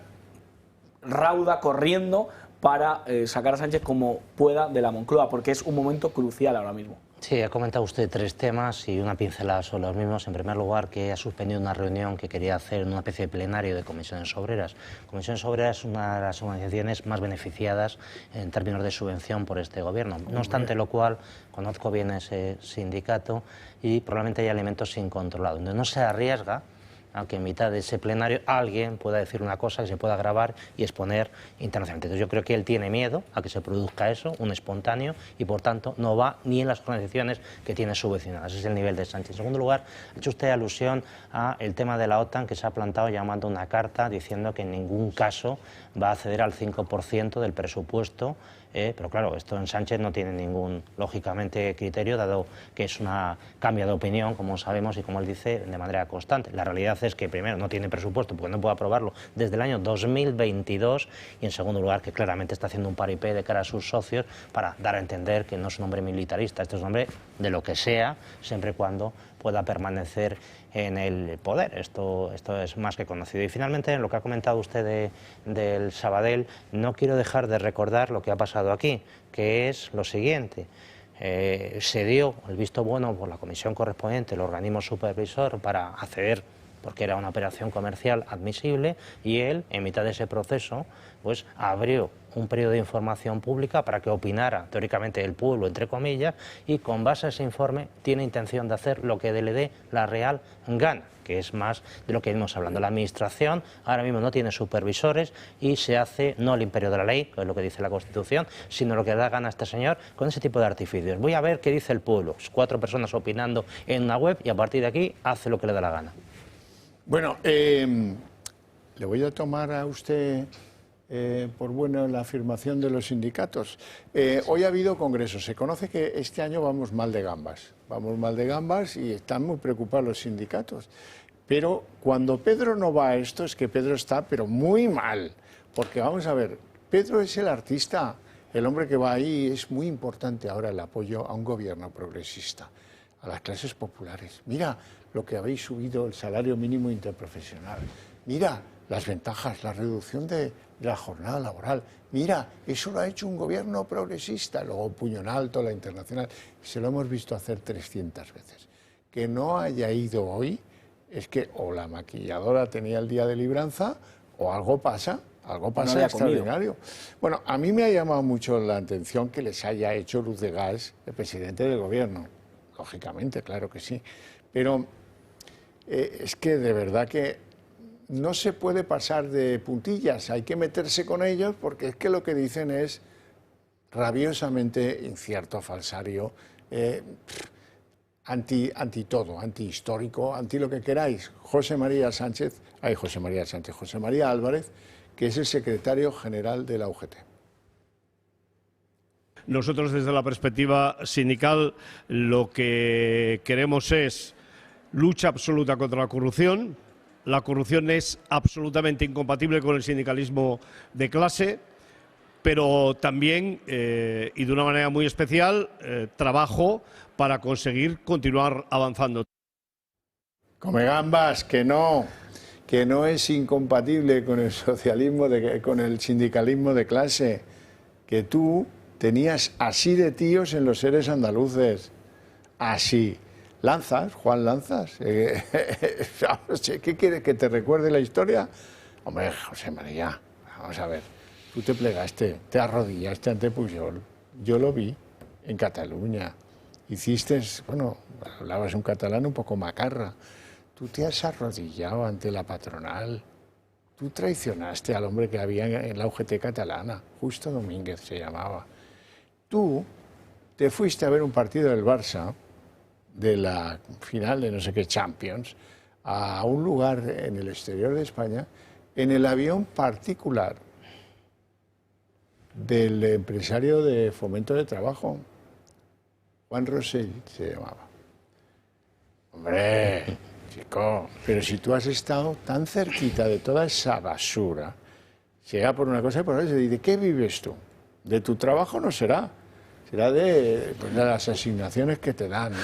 rauda, corriendo, para sacar a Sánchez como pueda de la Moncloa, porque es un momento crucial ahora mismo. Sí, ha comentado usted 3 temas y una pincelada sobre los mismos. En primer lugar, que ha suspendido una reunión que quería hacer en una especie de plenario de Comisiones Obreras. Comisiones Obreras es una de las organizaciones más beneficiadas en términos de subvención por este gobierno. No obstante lo cual, conozco bien ese sindicato y probablemente hay elementos incontrolados. Entonces no se arriesga a que en mitad de ese plenario alguien pueda decir una cosa que se pueda grabar y exponer internacionalmente. Entonces yo creo que él tiene miedo a que se produzca eso, un espontáneo, y por tanto no va ni en las organizaciones que tiene subvencionadas. Ese es el nivel de Sánchez. En segundo lugar, ha hecho usted alusión al tema de la OTAN, que se ha plantado llamando una carta diciendo que en ningún caso va a ceder al 5% del presupuesto. Pero claro, esto en Sánchez no tiene ningún, lógicamente, criterio, dado que es una cambio de opinión, como sabemos y como él dice, de manera constante. La realidad es que, primero, no tiene presupuesto porque no puede aprobarlo desde el año 2022 y, en segundo lugar, que claramente está haciendo un paripé de cara a sus socios para dar a entender que no es un hombre militarista, este es un hombre de lo que sea, siempre y cuando pueda permanecer en el poder. Esto es más que conocido. Y finalmente, en lo que ha comentado usted del Sabadell, no quiero dejar de recordar lo que ha pasado aquí, que es lo siguiente. Se dio el visto bueno por la comisión correspondiente, el organismo supervisor, para acceder, porque era una operación comercial admisible, y él, en mitad de ese proceso, pues abrió un periodo de información pública para que opinara, teóricamente, el pueblo, entre comillas, y con base a ese informe tiene intención de hacer lo que le dé la real gana, que es más de lo que venimos hablando. La Administración ahora mismo no tiene supervisores y se hace no el imperio de la ley, que es lo que dice la Constitución, sino lo que da gana a este señor con ese tipo de artificios. Voy a ver qué dice el pueblo, 4 personas opinando en una web y a partir de aquí hace lo que le da la gana. Bueno, le voy a tomar a usted por bueno la afirmación de los sindicatos. Hoy ha habido congresos. Se conoce que este año vamos mal de gambas. Vamos mal de gambas y están muy preocupados los sindicatos. Pero cuando Pedro no va a esto es que Pedro está pero muy mal. Porque vamos a ver, Pedro es el artista, el hombre que va ahí. Es muy importante ahora el apoyo a un gobierno progresista, a las clases populares. Mira lo que habéis subido el salario mínimo interprofesional. Mira las ventajas, la reducción de la jornada laboral. Mira, eso lo ha hecho un gobierno progresista. Luego puño en alto, la Internacional. Se lo hemos visto hacer 300 veces. Que no haya ido hoy es que o la maquilladora tenía el día de libranza o algo pasa extraordinario. Bueno, a mí me ha llamado mucho la atención que les haya hecho luz de gas el presidente del gobierno. Lógicamente, claro que sí. Pero es que de verdad que no se puede pasar de puntillas, hay que meterse con ellos porque es que lo que dicen es rabiosamente incierto, falsario, anti todo, antihistórico, anti lo que queráis. José María Álvarez, que es el secretario general de la UGT. Nosotros, desde la perspectiva sindical, lo que queremos es lucha absoluta contra la corrupción. La corrupción es absolutamente incompatible con el sindicalismo de clase, pero también, y de una manera muy especial, trabajo para conseguir continuar avanzando. Come gambas, que no es incompatible con el socialismo, con el sindicalismo de clase, que tú tenías así de tíos en los seres andaluces, así. Lanzas, Juan Lanzas, ¿qué quieres, que te recuerde la historia? Hombre, José María, vamos a ver, tú te plegaste, te arrodillaste ante Pujol, yo lo vi en Cataluña, hiciste, bueno, hablabas un catalán un poco macarra, tú te has arrodillado ante la patronal, tú traicionaste al hombre que había en la UGT catalana, Justo Domínguez se llamaba, tú te fuiste a ver un partido del Barça, de la final de no sé qué Champions, a un lugar en el exterior de España, en el avión particular del empresario de Fomento de Trabajo, Juan Rosell se llamaba. Hombre, chico, pero si tú has estado tan cerquita de toda esa basura, llega por una cosa y por otra, y dice, ¿de qué vives tú? De tu trabajo no será, será de las asignaciones que te dan, ¿no?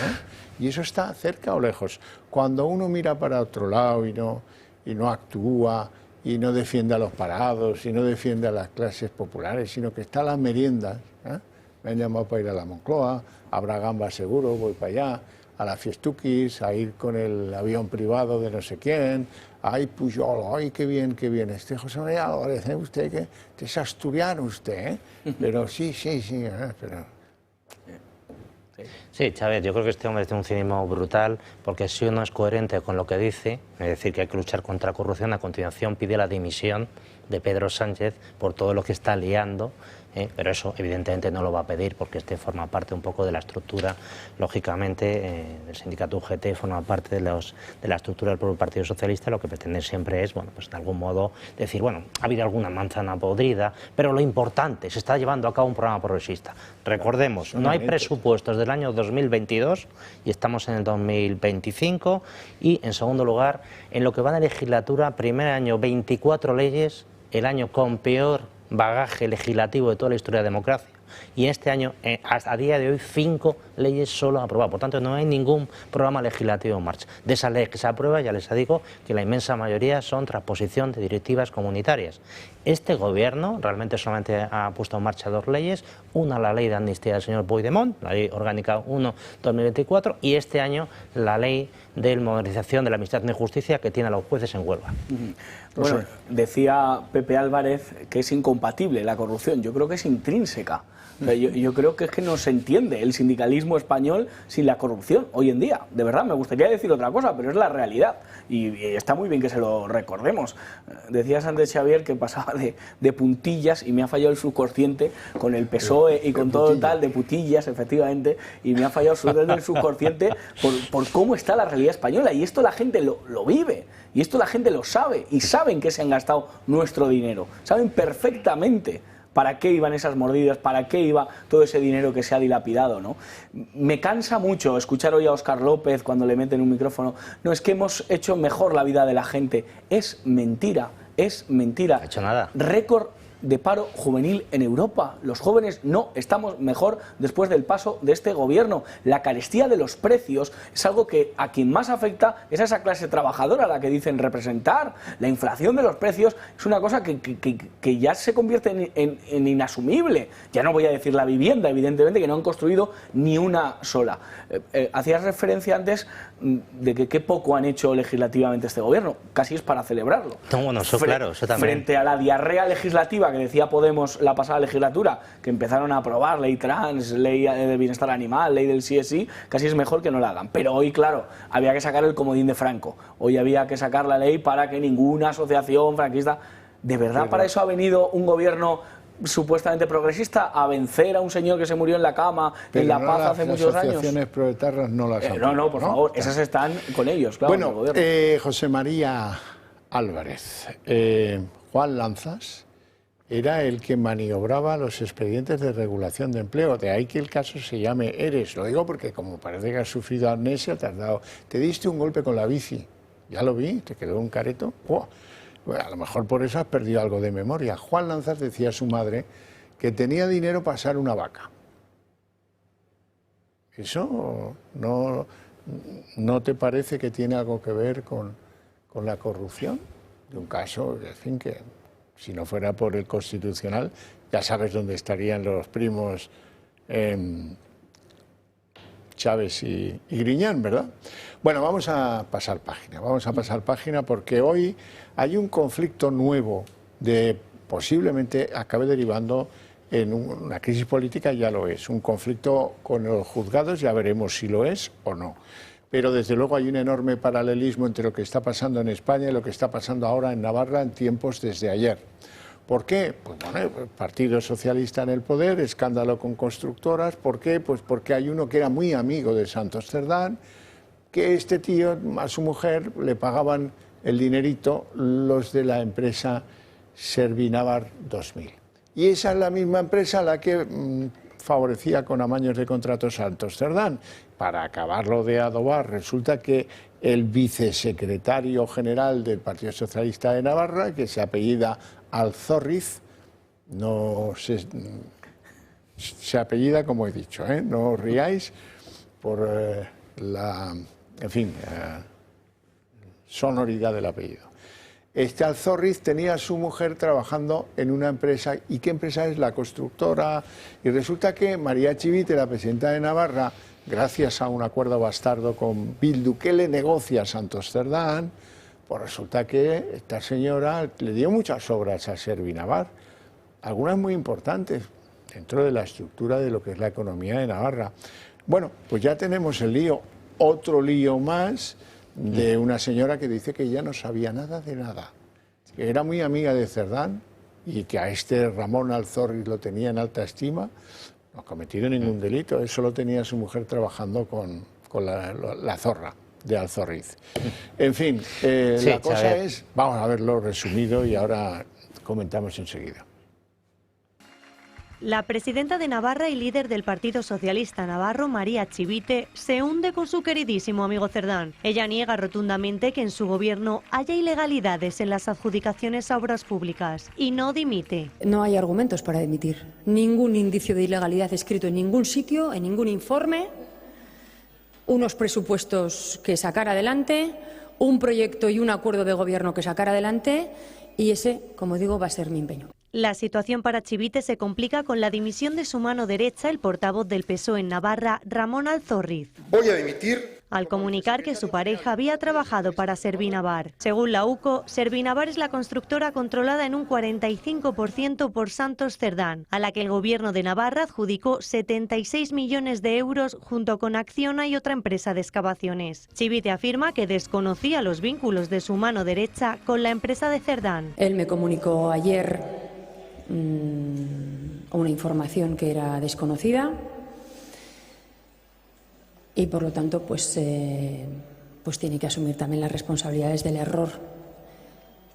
Y eso está cerca o lejos. Cuando uno mira para otro lado y no actúa, y no defiende a los parados, y no defiende a las clases populares, sino que está a las meriendas, ¿eh? Me han llamado para ir a la Moncloa, habrá gambas seguro, voy para allá, a la Fiestuquis, a ir con el avión privado de no sé quién, ay Pujol, ay qué bien, este José María Álvarez, usted que es asturiano usted, pero sí, pero... Sí, Chávez, yo creo que este hombre tiene un cinismo brutal, porque si uno es coherente con lo que dice, es decir, que hay que luchar contra la corrupción, a continuación pide la dimisión de Pedro Sánchez por todo lo que está liando, pero eso evidentemente no lo va a pedir porque este forma parte un poco de la estructura, lógicamente, del sindicato UGT forma parte de la estructura del propio Partido Socialista. Lo que pretende siempre es, bueno, pues de algún modo decir, bueno, ha habido alguna manzana podrida, pero lo importante, se está llevando a cabo un programa progresista. Recordemos, no hay presupuestos del año 2022 y estamos en el 2025, y en segundo lugar, en lo que va de legislatura, primer año 24 leyes, el año con peor bagaje legislativo de toda la historia de la democracia, y este año, a día de hoy, 5 leyes solo aprobadas. Por tanto, no hay ningún programa legislativo en marcha. De esas leyes que se aprueban, ya les digo que la inmensa mayoría son transposición de directivas comunitarias. Este gobierno realmente solamente ha puesto en marcha 2 leyes, una la ley de amnistía del señor Puigdemont, la ley orgánica 1/2024, y este año la ley de modernización de la Administración de Justicia, que tiene a los jueces en Huelva. Bueno, decía Pepe Álvarez que es incompatible la corrupción. Yo creo que es intrínseca. O sea, yo creo que es que no se entiende el sindicalismo español sin la corrupción hoy en día. De verdad, me gustaría decir otra cosa, pero es la realidad. Y está muy bien que se lo recordemos. Decías antes, Xavier, que pasaba de puntillas, y me ha fallado el subconsciente con el PSOE y con todo tal, de putillas, efectivamente, y me ha fallado el subconsciente por cómo está la realidad española. Y esto la gente lo vive, y esto la gente lo sabe, y saben que se han gastado nuestro dinero. Saben perfectamente para qué iban esas mordidas, para qué iba todo ese dinero que se ha dilapidado, ¿no? Me cansa mucho escuchar hoy a Óscar López cuando le meten un micrófono. No, es que hemos hecho mejor la vida de la gente. Es mentira, es mentira. No ha hecho nada. Récord de paro juvenil en Europa. Los jóvenes no estamos mejor después del paso de este gobierno. La carestía de los precios es algo que a quien más afecta es a esa clase trabajadora a la que dicen representar. La inflación de los precios es una cosa que ya se convierte en inasumible. Ya no voy a decir la vivienda, evidentemente, que no han construido ni una sola. Hacías referencia antes de que qué poco han hecho legislativamente este gobierno. Casi es para celebrarlo. No, bueno, eso claro, eso también. Frente a la diarrea legislativa que decía Podemos la pasada legislatura, que empezaron a aprobar ley trans, ley de bienestar animal, ley del sí, casi es mejor que no la hagan. Pero hoy, claro, había que sacar el comodín de Franco. Hoy había que sacar la ley para que ninguna asociación franquista... ¿De verdad para eso ha venido un gobierno supuestamente progresista, a vencer a un señor que se murió en la cama, en La Paz, hace muchos años? Las asociaciones proletarias no las han... No, por favor, esas están con ellos, claro. Bueno, José María Álvarez, Juan Lanzas era el que maniobraba los expedientes de regulación de empleo, de ahí que el caso se llame ERES. Lo digo porque como parece que has sufrido amnesia, te diste un golpe con la bici, ya lo vi, te quedó un careto. ¡Wow! Bueno, a lo mejor por eso has perdido algo de memoria. Juan Lanzas decía a su madre que tenía dinero para pasar una vaca. ¿Eso no te parece que tiene algo que ver con la corrupción? De un caso, en fin, que si no fuera por el Constitucional, ya sabes dónde estarían los primos Chávez y Griñán, ¿verdad? Bueno, vamos a pasar página porque hoy hay un conflicto nuevo posiblemente acabe derivando en una crisis política, ya lo es, un conflicto con los juzgados, ya veremos si lo es o no. Pero desde luego hay un enorme paralelismo entre lo que está pasando en España y lo que está pasando ahora en Navarra en tiempos desde ayer. ¿Por qué? Pues bueno, el Partido Socialista en el poder, escándalo con constructoras. ¿Por qué? Pues porque hay uno que era muy amigo de Santos Cerdán, que este tío, a su mujer, le pagaban el dinerito los de la empresa Servinavar 2000. Y esa es la misma empresa a la que favorecía con amaños de contratos Santos Cerdán. Para acabarlo de adobar, resulta que el vicesecretario general del Partido Socialista de Navarra, que se apellida Alzorriz, no sé... Se apellida como he dicho, no os riáis por sonoridad del apellido. Este Alzorriz tenía a su mujer trabajando en una empresa. ¿Y qué empresa es? La constructora. Y resulta que María Chivite, la presidenta de Navarra, gracias a un acuerdo bastardo con Bildu que le negocia a Santos Cerdán, pues resulta que esta señora le dio muchas obras a Servinavar, algunas muy importantes dentro de la estructura de lo que es la economía de Navarra. Bueno, pues ya tenemos el lío, otro lío más, de una señora que dice que ella no sabía nada de nada, que era muy amiga de Cerdán y que a este Ramón Alzorriz lo tenía en alta estima. No ha cometido ningún delito, eso lo tenía su mujer trabajando con la zorra de Alzorriz. En fin, sí, la cosa es, vamos a verlo resumido y ahora comentamos enseguida. La presidenta de Navarra y líder del Partido Socialista Navarro, María Chivite, se hunde con su queridísimo amigo Cerdán. Ella niega rotundamente que en su gobierno haya ilegalidades en las adjudicaciones a obras públicas y no dimite. No hay argumentos para dimitir. Ningún indicio de ilegalidad escrito en ningún sitio, en ningún informe. Unos presupuestos que sacar adelante, un proyecto y un acuerdo de gobierno que sacar adelante, y ese, como digo, va a ser mi empeño. La situación para Chivite se complica con la dimisión de su mano derecha, el portavoz del PSOE en Navarra, Ramón Alzorriz. Voy a dimitir. Al comunicar que su pareja había trabajado para Servinavar. Según la UCO, Servinavar es la constructora controlada en un 45% por Santos Cerdán, a la que el gobierno de Navarra adjudicó 76 millones de euros junto con Acciona y otra empresa de excavaciones. Chivite afirma que desconocía los vínculos de su mano derecha con la empresa de Cerdán. Él me comunicó ayer una información que era desconocida. Y por lo tanto, pues tiene que asumir también las responsabilidades del error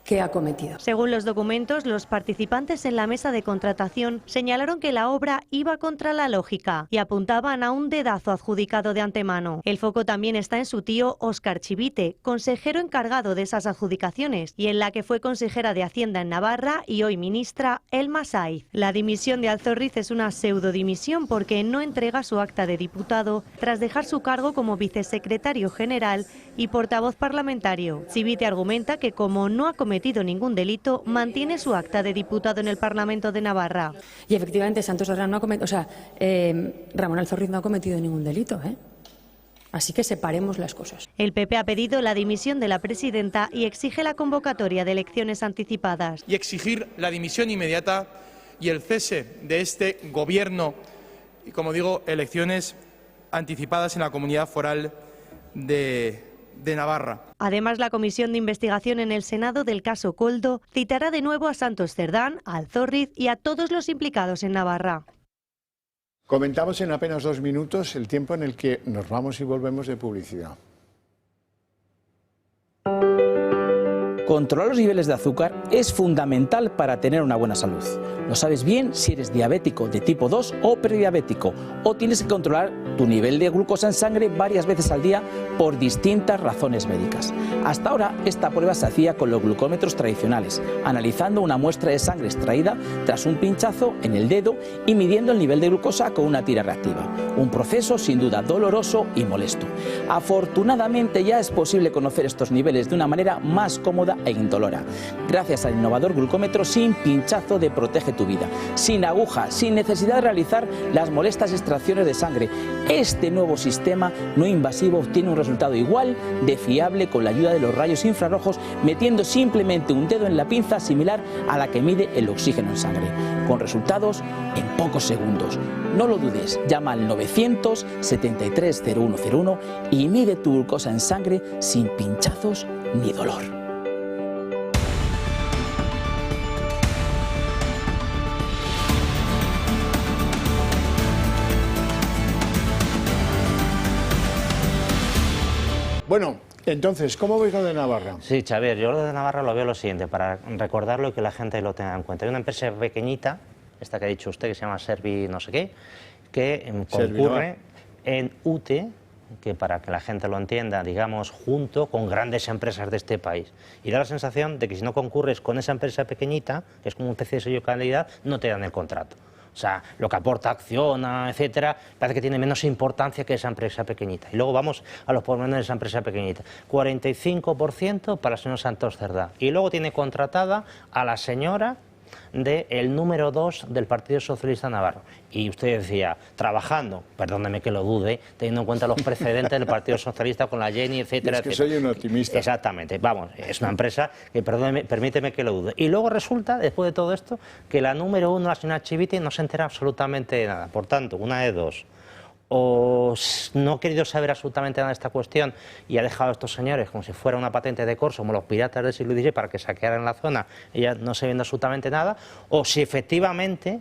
que ha cometido. Según los documentos, los participantes en la mesa de contratación señalaron que la obra iba contra la lógica y apuntaban a un dedazo adjudicado de antemano. El foco también está en su tío Óscar Chivite, consejero encargado de esas adjudicaciones y en la que fue consejera de Hacienda en Navarra y hoy ministra Elma Saiz. La dimisión de Alzorriz es una pseudodimisión porque no entrega su acta de diputado tras dejar su cargo como vicesecretario general y portavoz parlamentario. Chivite argumenta que como no ha cometido ningún delito, mantiene su acta de diputado en el Parlamento de Navarra. Y efectivamente Santos Cerdán no ha cometido, Ramón Alzorriz no ha cometido ningún delito, Así que separemos las cosas. El PP ha pedido la dimisión de la presidenta y exige la convocatoria de elecciones anticipadas. Y exigir la dimisión inmediata y el cese de este gobierno y, como digo, elecciones anticipadas en la Comunidad Foral de Navarra. Además, la Comisión de Investigación en el Senado del caso Koldo citará de nuevo a Santos Cerdán, a Alzorriz y a todos los implicados en Navarra. Comentamos en apenas 2 minutos el tiempo en el que nos vamos y volvemos de publicidad. Controlar los niveles de azúcar es fundamental para tener una buena salud. Lo sabes bien si eres diabético de tipo 2 o prediabético, o tienes que controlar tu nivel de glucosa en sangre varias veces al día por distintas razones médicas. Hasta ahora esta prueba se hacía con los glucómetros tradicionales, analizando una muestra de sangre extraída tras un pinchazo en el dedo y midiendo el nivel de glucosa con una tira reactiva. Un proceso sin duda doloroso y molesto. Afortunadamente ya es posible conocer estos niveles de una manera más cómoda e indolora, gracias al innovador glucómetro sin pinchazo de Protege tu Vida, sin aguja, sin necesidad de realizar las molestas extracciones de sangre. Este nuevo sistema no invasivo obtiene un resultado igual de fiable con la ayuda de los rayos infrarrojos, metiendo simplemente un dedo en la pinza similar a la que mide el oxígeno en sangre, con resultados en pocos segundos. No lo dudes, llama al 973-0101 y mide tu glucosa en sangre sin pinchazos ni dolor. Bueno, entonces, ¿cómo veis lo de Navarra? Sí, Xavier, yo lo de Navarra lo veo lo siguiente, para recordarlo y que la gente lo tenga en cuenta. Hay una empresa pequeñita, esta que ha dicho usted, que se llama Servi no sé qué, que concurre en UTE, que para que la gente lo entienda, digamos, junto con grandes empresas de este país. Y da la sensación de que si no concurres con esa empresa pequeñita, que es como un especie de sello de calidad, no te dan el contrato. O sea, lo que aporta Acciona, etcétera, parece que tiene menos importancia que esa empresa pequeñita. Y luego vamos a los pormenores de esa empresa pequeñita. 45% para el señor Santos Cerdá. Y luego tiene contratada a la señora del número 2 del Partido Socialista Navarro. Y usted decía, trabajando, perdóneme que lo dude, teniendo en cuenta los precedentes del Partido Socialista con la Jenny, etcétera, es que etcétera. soy un optimista. Exactamente, vamos, es una empresa que, perdóneme, permíteme que lo dude. Y luego resulta, después de todo esto, que la número 1, la señora Chivite, no se entera absolutamente de nada. Por tanto, una de dos. O no ha querido saber absolutamente nada de esta cuestión y ha dejado a estos señores como si fuera una patente de corso, como los piratas del siglo XVI, para que saquearan la zona y ya no se viendo absolutamente nada, o si efectivamente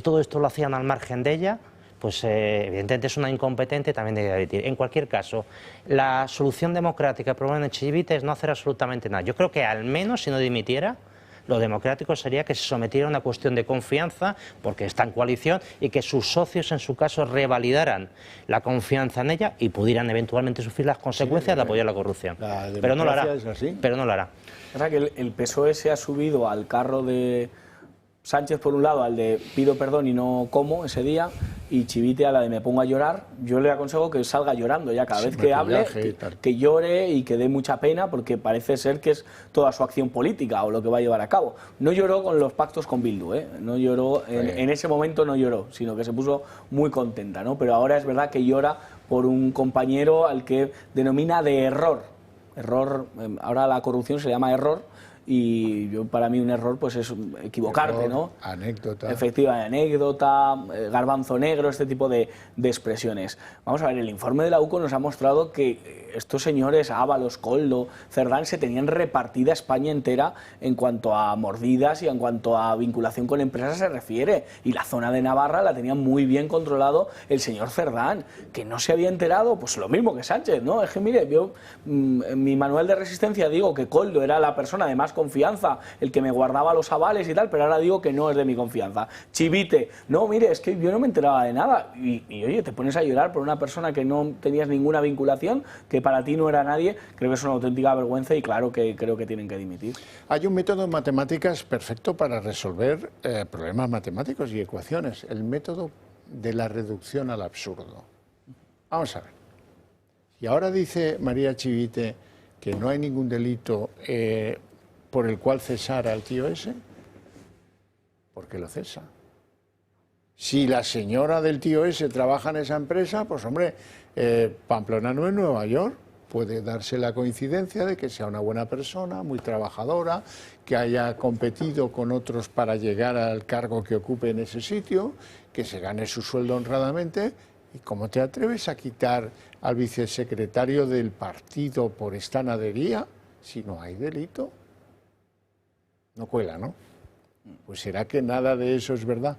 todo esto lo hacían al margen de ella, pues evidentemente es una incompetente, también debe dimitir. En cualquier caso, la solución democrática del problema de Chivite es no hacer absolutamente nada. Yo creo que al menos si no dimitiera, lo democrático sería que se sometiera a una cuestión de confianza, porque está en coalición, y que sus socios, en su caso, revalidaran la confianza en ella y pudieran eventualmente sufrir las consecuencias de apoyar la corrupción. Pero no lo hará. Pero no lo hará. O sea, que el PSOE se ha subido al carro de Sánchez, por un lado, al de pido perdón y no como ese día, y Chivite a la de me pongo a llorar. Yo le aconsejo que salga llorando ya cada vez que hable, que llore y que dé mucha pena, porque parece ser que es toda su acción política o lo que va a llevar a cabo. No lloró con los pactos con Bildu, no lloró, en ese momento no lloró, sino que se puso muy contenta, ¿no? Pero ahora es verdad que llora por un compañero al que denomina de error. Ahora la corrupción se llama error. Y yo, para mí un error pues es equivocarte, error, ¿no? Anécdota. Efectivamente, anécdota, garbanzo negro, este tipo de expresiones. Vamos a ver, el informe de la UCO nos ha mostrado que estos señores, Ábalos, Koldo, Cerdán, se tenían repartida España entera en cuanto a mordidas y en cuanto a vinculación con empresas se refiere. Y la zona de Navarra la tenía muy bien controlado el señor Cerdán, que no se había enterado, pues lo mismo que Sánchez, ¿no? Es que, mire, yo en mi manual de resistencia digo que Koldo era la persona de más confianza, el que me guardaba los avales y tal, pero ahora digo que no es de mi confianza. Chivite, no, mire, es que yo no me enteraba de nada. Y oye, te pones a llorar por una persona que no tenías ninguna vinculación, que para ti no era nadie. Creo que es una auténtica vergüenza y claro que creo que tienen que dimitir. Hay un método en matemáticas perfecto para resolver problemas matemáticos y ecuaciones, el método de la reducción al absurdo. Vamos a ver. Y ahora dice María Chivite que no hay ningún delito por el cual cesar al tío ese, ¿por qué lo cesa? Si la señora del tío ese trabaja en esa empresa, pues hombre, Pamplona no es Nueva York, puede darse la coincidencia de que sea una buena persona, muy trabajadora, que haya competido con otros para llegar al cargo que ocupe en ese sitio, que se gane su sueldo honradamente. ¿Y cómo te atreves a quitar al vicesecretario del partido por esta nadería si no hay delito? No cuela, ¿no? Pues será que nada de eso es verdad.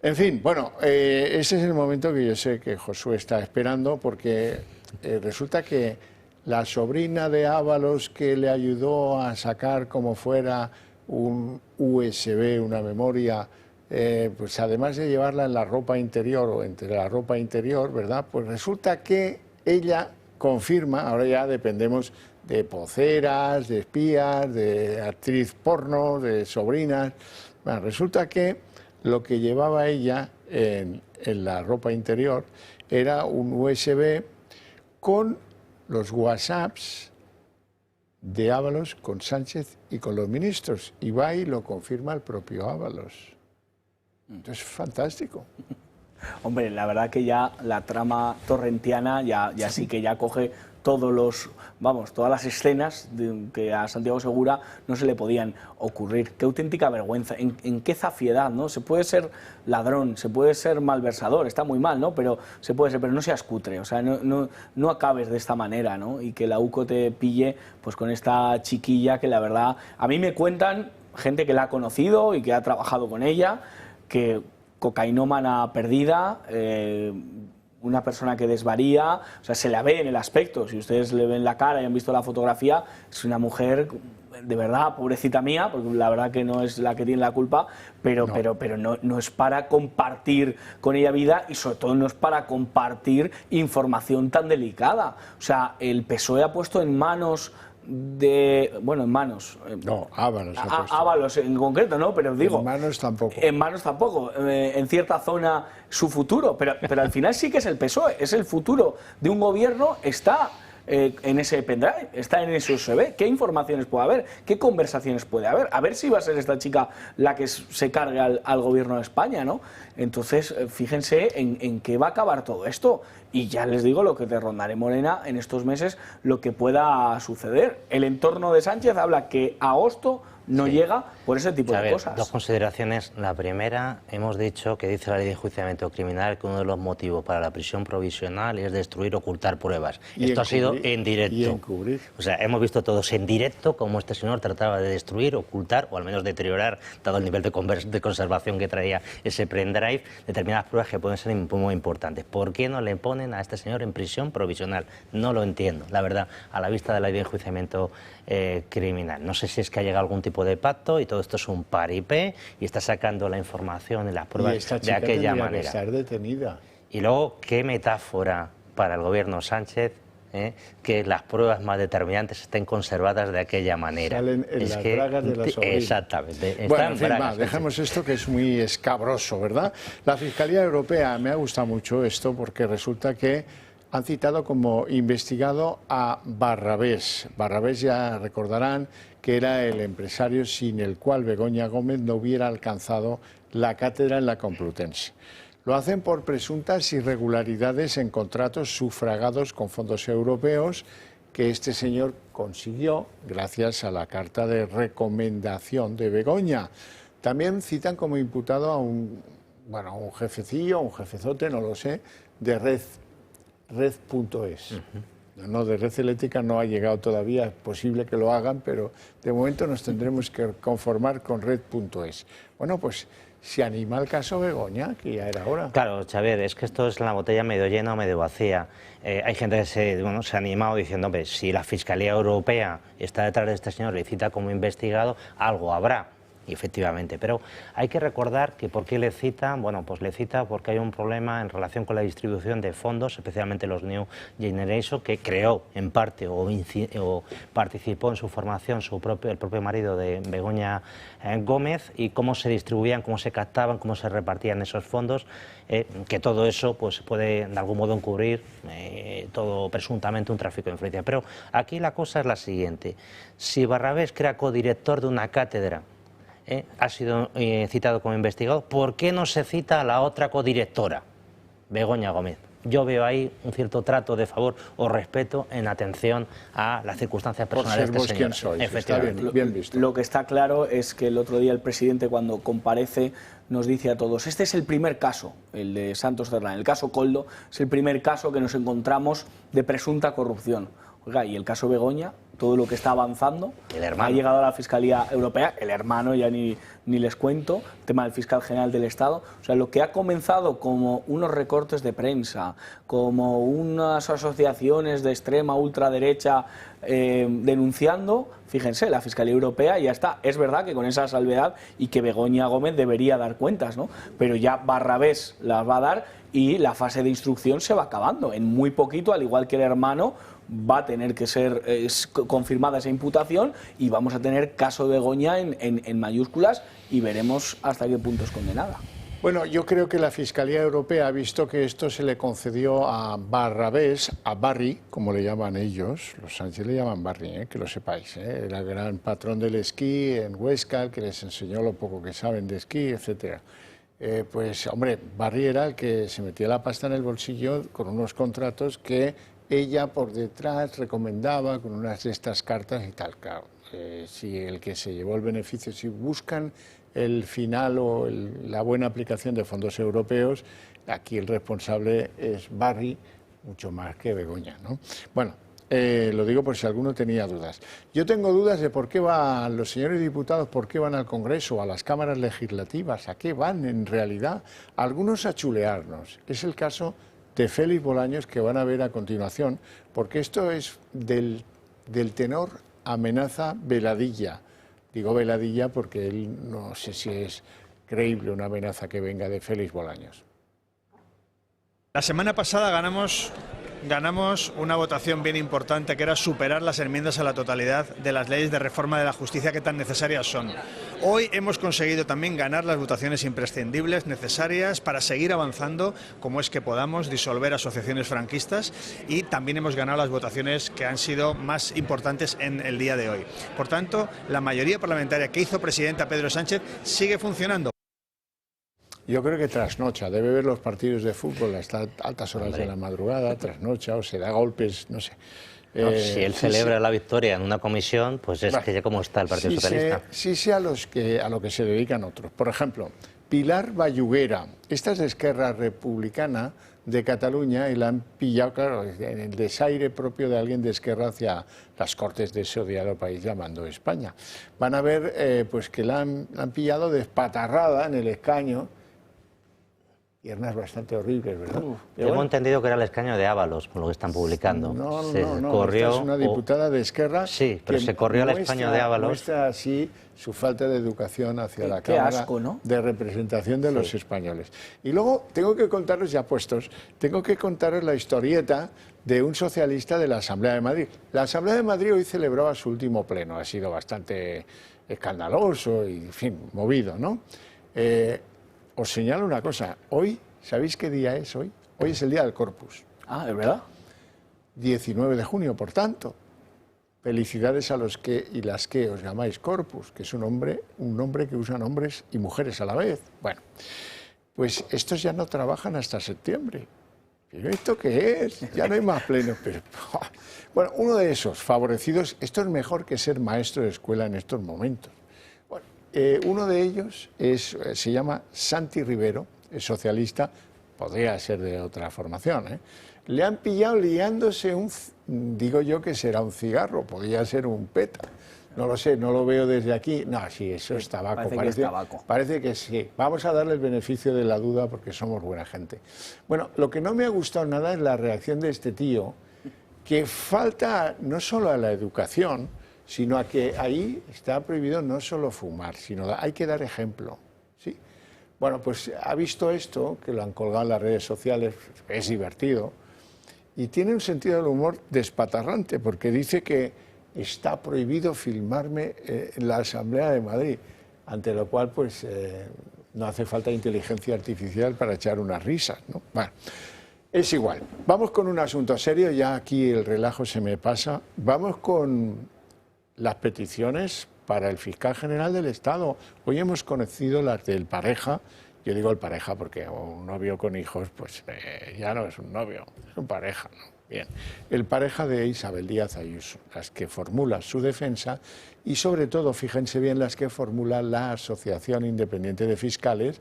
En fin, bueno, ese es el momento que yo sé que Josué está esperando, porque resulta que la sobrina de Ábalos, que le ayudó a sacar como fuera un USB, una memoria, pues además de llevarla en la ropa interior o entre la ropa interior, ¿verdad? Pues resulta que ella confirma, ahora ya dependemos de poceras, de espías, de actriz porno, de sobrinas. Bueno, resulta que lo que llevaba ella en la ropa interior era un USB con los WhatsApps de Ábalos con Sánchez y con los ministros. Y va y lo confirma el propio Ábalos. Entonces, fantástico. Hombre, la verdad que ya la trama torrentiana ya sí que ya coge todas las escenas que a Santiago Segura no se le podían ocurrir. Qué auténtica vergüenza, en qué zafiedad, ¿no? Se puede ser ladrón, se puede ser malversador, está muy mal, ¿no? Pero se puede ser, pero no seas cutre, o sea, no acabes de esta manera, ¿no? Y que la UCO te pille pues con esta chiquilla que la verdad, a mí me cuentan gente que la ha conocido y que ha trabajado con ella, que cocainómana perdida, una persona que desvaría, o sea, se la ve en el aspecto, si ustedes le ven la cara y han visto la fotografía, es una mujer, de verdad, pobrecita mía, porque la verdad que no es la que tiene la culpa, pero no es para compartir con ella vida y sobre todo no es para compartir información tan delicada. O sea, el PSOE ha puesto en manos bueno, en manos. No, Ábalos. Ábalos en concreto, ¿no? Pero digo... En manos tampoco. En manos tampoco. En cierta zona su futuro. Pero al final sí que es el PSOE. Es el futuro de un gobierno. Está en ese pendrive, está en ese USB. ¿Qué informaciones puede haber? ¿Qué conversaciones puede haber? A ver si va a ser esta chica la que se cargue al gobierno de España, ¿no? Entonces, fíjense en qué va a acabar todo esto. Y ya les digo lo que te rondaré, Morena, en estos meses, lo que pueda suceder. El entorno de Sánchez habla que agosto no llega por ese tipo de cosas. Dos consideraciones. La primera, hemos dicho que dice la ley de enjuiciamiento criminal que uno de los motivos para la prisión provisional es destruir, ocultar pruebas. Esto ha sido en directo. Y encubrir. O sea, hemos visto todos en directo cómo este señor trataba de destruir, ocultar o al menos deteriorar, dado el nivel de conservación que traía ese pendrive, determinadas pruebas que pueden ser muy importantes. ¿Por qué no le ponen a este señor en prisión provisional? No lo entiendo, la verdad, a la vista de la ley de enjuiciamiento criminal. No sé si es que ha llegado algún tipo de pacto y todo esto es un paripé y está sacando la información y las pruebas de aquella manera. Que estar detenida. Y luego, qué metáfora para el gobierno Sánchez, que las pruebas más determinantes estén conservadas de aquella manera. Salen en las bragas de la sobrina. Exactamente. Bueno, en fin, dejemos esto que es muy escabroso, ¿verdad? La Fiscalía Europea, me ha gustado mucho esto porque resulta que han citado como investigado a Barrabés. Barrabés, ya recordarán, que era el empresario sin el cual Begoña Gómez no hubiera alcanzado la cátedra en la Complutense. Lo hacen por presuntas irregularidades en contratos sufragados con fondos europeos que este señor consiguió gracias a la carta de recomendación de Begoña. También citan como imputado a un jefecillo, un jefezote, no lo sé, de Red.es. No, de Red Eléctrica no ha llegado todavía, es posible que lo hagan, pero de momento nos tendremos que conformar con Red.es. Bueno, pues se anima el caso Begoña, que ya era hora. Claro, Xavier, es que esto es la botella medio llena o medio vacía. Hay gente que se ha animado diciendo, hombre, si la Fiscalía Europea está detrás de este señor, le cita como investigado, algo habrá. Y efectivamente, pero hay que recordar que ¿por qué le cita? Bueno, pues le cita porque hay un problema en relación con la distribución de fondos, especialmente los New Generation, que creó en parte o participó en su formación el propio marido de Begoña Gómez, y cómo se distribuían, cómo se captaban, cómo se repartían esos fondos, que todo eso pues puede de algún modo encubrir todo presuntamente un tráfico de influencia. Pero aquí la cosa es la siguiente: si Barrabés, que era codirector de una cátedra, ha sido citado como investigado, ¿por qué no se cita a la otra codirectora, Begoña Gómez? Yo veo ahí un cierto trato de favor o respeto en atención a las circunstancias personales de este señor. Quién sois. Efectivamente. Está bien visto. Lo que está claro es que el otro día el presidente, cuando comparece, nos dice a todos, este es el primer caso, el de Santos Cerdán, el caso Koldo, es el primer caso que nos encontramos de presunta corrupción. Oiga, y el caso Begoña, todo lo que está avanzando, ha llegado a la Fiscalía Europea, el hermano ya ni les cuento, el tema del fiscal general del Estado, o sea, lo que ha comenzado como unos recortes de prensa, como unas asociaciones de extrema ultraderecha denunciando, fíjense, la Fiscalía Europea ya está. Es verdad que con esa salvedad y que Begoña Gómez debería dar cuentas, ¿no? Pero ya Barrabés las va a dar y la fase de instrucción se va acabando. En muy poquito, al igual que el hermano, va a tener que ser confirmada esa imputación y vamos a tener caso Begoña en mayúsculas y veremos hasta qué punto es condenada. Bueno, yo creo que la Fiscalía Europea ha visto que esto se le concedió a Barrabés, a Barry, como le llaman ellos, los Sánchez le llaman Barry, que lo sepáis, era el gran patrón del esquí en Huesca, que les enseñó lo poco que saben de esquí, etcétera. Pues, hombre, Barry era el que se metía la pasta en el bolsillo con unos contratos que ella por detrás recomendaba con unas de estas cartas y tal. Claro, si el que se llevó el beneficio, si buscan el final o la buena aplicación de fondos europeos, aquí el responsable es Barry, mucho más que Begoña, ¿no? Bueno, lo digo por si alguno tenía dudas. Yo tengo dudas de por qué van los señores diputados, por qué van al Congreso, a las cámaras legislativas, a qué van en realidad. Algunos a chulearnos. Es el caso de Félix Bolaños, que van a ver a continuación, porque esto es del tenor amenaza Veladilla. Digo Veladilla porque él no sé si es creíble una amenaza que venga de Félix Bolaños. La semana pasada ganamos ganamos una votación bien importante, que era superar las enmiendas a la totalidad de las leyes de reforma de la justicia que tan necesarias son. Hoy hemos conseguido también ganar las votaciones imprescindibles necesarias para seguir avanzando, como es que podamos disolver asociaciones franquistas, y también hemos ganado las votaciones que han sido más importantes en el día de hoy. Por tanto, la mayoría parlamentaria que hizo presidente a Pedro Sánchez sigue funcionando. Yo creo que trasnocha, debe ver los partidos de fútbol hasta altas horas de la madrugada, trasnocha o se da golpes, no sé. No, si él celebra la victoria en una comisión, pues es que ya como está el Partido Socialista. Sí sé a lo que se dedican otros. Por ejemplo, Pilar Bayuguera, esta es de Esquerra Republicana de Cataluña y la han pillado, claro, en el desaire propio de alguien de Esquerra hacia las Cortes de ese odiado país llamando España. Van a ver pues que la han pillado despatarrada en el escaño. Piernas bastante horribles, ¿verdad? Tengo entendido que era el escaño de Ábalos, por lo que están publicando. No, corrió, esta es una diputada de Esquerra. Sí, pero se corrió al escaño de Ábalos. Muestra así su falta de educación hacia la Cámara asco, ¿no? de Representación de los españoles. Y luego tengo que contaros, ya puestos, tengo que contaros la historieta de un socialista de la Asamblea de Madrid. La Asamblea de Madrid hoy celebraba su último pleno. Ha sido bastante escandaloso y, en fin, movido, ¿no? Os señalo una cosa, hoy, ¿sabéis qué día es hoy? Hoy es el día del Corpus. Ah, ¿es verdad? 19 de junio, por tanto. Felicidades a los que y las que os llamáis Corpus, que es un nombre que usan hombres y mujeres a la vez. Bueno, pues estos ya no trabajan hasta septiembre. ¿Pero esto qué es? Ya no hay más plenos. Pero, bueno, uno de esos favorecidos, esto es mejor que ser maestro de escuela en estos momentos. Uno de ellos se llama Santi Rivero, es socialista, podría ser de otra formación, ¿eh? Le han pillado liándose digo yo que será un cigarro, podría ser un peta, no lo sé, no lo veo desde aquí. No, sí, eso es tabaco. Parece que sí. Vamos a darle el beneficio de la duda porque somos buena gente. Bueno, lo que no me ha gustado nada es la reacción de este tío, que falta no solo a la educación, sino a que ahí está prohibido no solo fumar, sino hay que dar ejemplo, ¿sí? Bueno, pues ha visto esto, que lo han colgado en las redes sociales, es divertido, y tiene un sentido del humor despatarrante, porque dice que está prohibido filmarme en la Asamblea de Madrid, ante lo cual, pues, no hace falta inteligencia artificial para echar unas risas, ¿no? Bueno, es igual. Vamos con un asunto serio, ya aquí el relajo se me pasa. Vamos con las peticiones para el fiscal general del Estado. Hoy hemos conocido las del Pareja. Yo digo el Pareja porque un novio con hijos, pues ya no es un novio, es un Pareja, ¿no? Bien. El Pareja de Isabel Díaz Ayuso, las que formula su defensa y sobre todo, fíjense bien, las que formula la Asociación Independiente de Fiscales,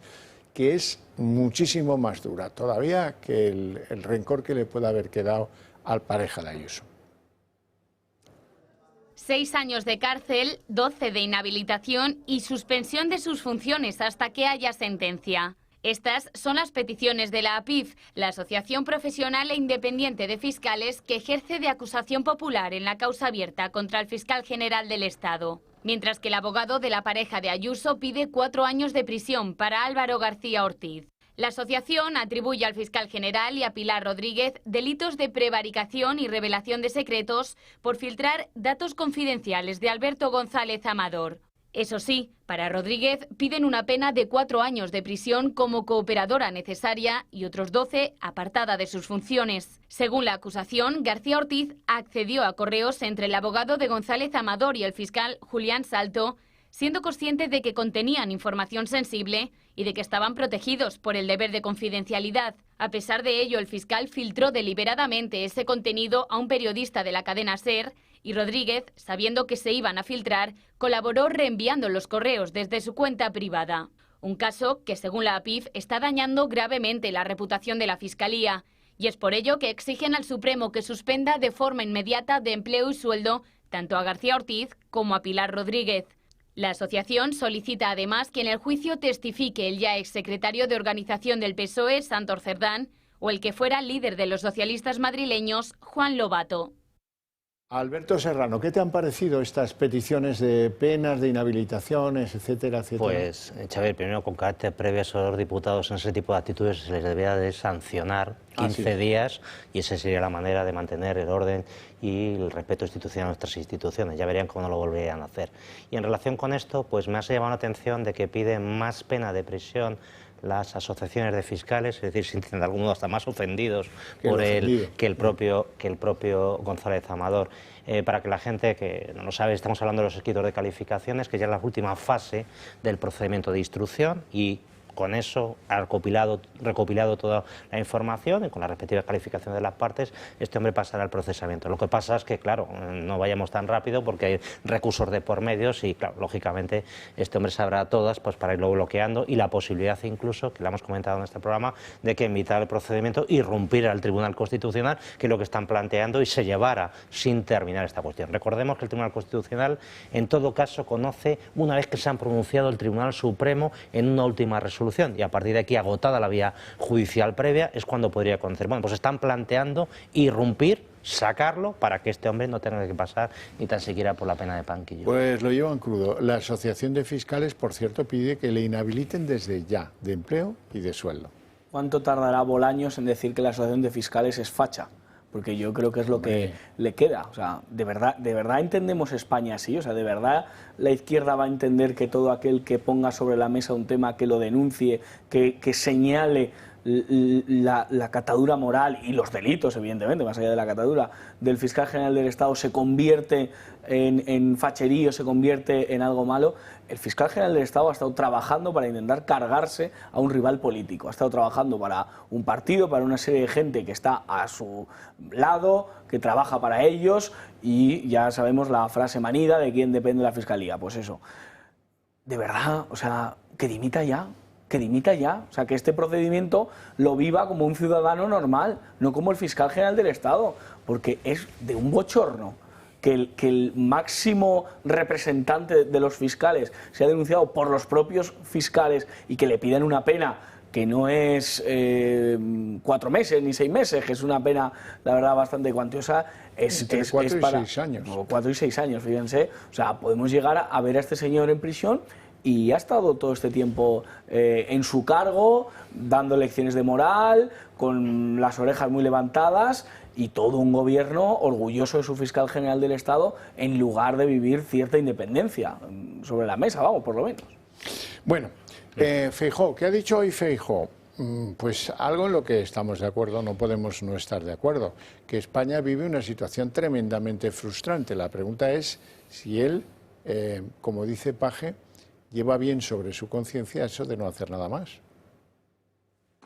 que es muchísimo más dura todavía que el rencor que le pueda haber quedado al Pareja de Ayuso. 6 años de cárcel, 12 de inhabilitación y suspensión de sus funciones hasta que haya sentencia. Estas son las peticiones de la APIF, la Asociación Profesional e Independiente de Fiscales, que ejerce de acusación popular en la causa abierta contra el fiscal general del Estado. Mientras que el abogado de la Pareja de Ayuso pide 4 años de prisión para Álvaro García Ortiz. La asociación atribuye al fiscal general y a Pilar Rodríguez delitos de prevaricación y revelación de secretos por filtrar datos confidenciales de Alberto González Amador. Eso sí, para Rodríguez piden una pena de 4 años de prisión como cooperadora necesaria y otros 12 apartada de sus funciones. Según la acusación, García Ortiz accedió a correos entre el abogado de González Amador y el fiscal Julián Salto, siendo consciente de que contenían información sensible y de que estaban protegidos por el deber de confidencialidad. A pesar de ello, el fiscal filtró deliberadamente ese contenido a un periodista de la cadena SER y Rodríguez, sabiendo que se iban a filtrar, colaboró reenviando los correos desde su cuenta privada. Un caso que, según la APIF, está dañando gravemente la reputación de la Fiscalía. Y es por ello que exigen al Supremo que suspenda de forma inmediata de empleo y sueldo tanto a García Ortiz como a Pilar Rodríguez. La asociación solicita además que en el juicio testifique el ya exsecretario de Organización del PSOE, Santos Cerdán, o el que fuera líder de los socialistas madrileños, Juan Lobato. Alberto Serrano, ¿qué te han parecido estas peticiones de penas, de inhabilitaciones, etcétera, etcétera? Pues, Xavier, primero con carácter previo a esos diputados en ese tipo de actitudes se les debería de sancionar 15 días y esa sería la manera de mantener el orden y el respeto institucional a nuestras instituciones. Ya verían cómo no lo volverían a hacer. Y en relación con esto, pues me ha llamado la atención de que piden más pena de prisión las asociaciones de fiscales, es decir, se sienten de algún modo hasta más ofendidos por que el propio González Amador. Para que la gente que no lo sabe, estamos hablando de los escritos de calificaciones, que ya es la última fase del procedimiento de instrucción y con eso ha recopilado toda la información y con las respectivas calificaciones de las partes, este hombre pasará al procesamiento. Lo que pasa es que, claro, no vayamos tan rápido porque hay recursos de por medios y, claro, lógicamente, este hombre sabrá todas pues, para irlo bloqueando y la posibilidad incluso, que la hemos comentado en este programa, de que en mitad del procedimiento irrumpiera al Tribunal Constitucional, que es lo que están planteando, y se llevara sin terminar esta cuestión. Recordemos que el Tribunal Constitucional, en todo caso, conoce una vez que se han pronunciado el Tribunal Supremo en una última resolución y a partir de aquí, agotada la vía judicial previa, es cuando podría conocer. Bueno, pues están planteando irrumpir, sacarlo para que este hombre no tenga que pasar ni tan siquiera por la pena de banquillo. Pues lo llevan crudo. La Asociación de Fiscales, por cierto, pide que le inhabiliten desde ya, de empleo y de sueldo. ¿Cuánto tardará Bolaños en decir que la Asociación de Fiscales es facha? Porque yo creo que es lo que le queda. O sea, ¿de verdad entendemos España así? O sea, ¿de verdad la izquierda va a entender que todo aquel que ponga sobre la mesa un tema, que lo denuncie, que señale la catadura moral y los delitos, evidentemente, más allá de la catadura, del fiscal general del Estado se convierte en facherío, se convierte en algo malo? El fiscal general del Estado ha estado trabajando para intentar cargarse a un rival político, ha estado trabajando para un partido, para una serie de gente que está a su lado, que trabaja para ellos, y ya sabemos la frase manida de quién depende la fiscalía. Pues eso, de verdad, o sea, que dimita ya. Que dimita ya, o sea, que este procedimiento lo viva como un ciudadano normal, no como el fiscal general del Estado, porque es de un bochorno que el máximo representante de los fiscales sea denunciado por los propios fiscales y que le pidan una pena que no es 4 meses ni 6 meses, que es una pena, la verdad, bastante cuantiosa. Entre 4 y 6 años. 4 y 6 años, fíjense. O sea, podemos llegar a ver a este señor en prisión y ha estado todo este tiempo en su cargo, dando lecciones de moral, con las orejas muy levantadas, y todo un gobierno orgulloso de su fiscal general del Estado, en lugar de vivir cierta independencia sobre la mesa, vamos, por lo menos. Bueno, Feijóo, ¿qué ha dicho hoy Feijóo? Pues algo en lo que estamos de acuerdo, no podemos no estar de acuerdo, que España vive una situación tremendamente frustrante. La pregunta es si él, como dice Paje, lleva bien sobre su conciencia eso de no hacer nada más.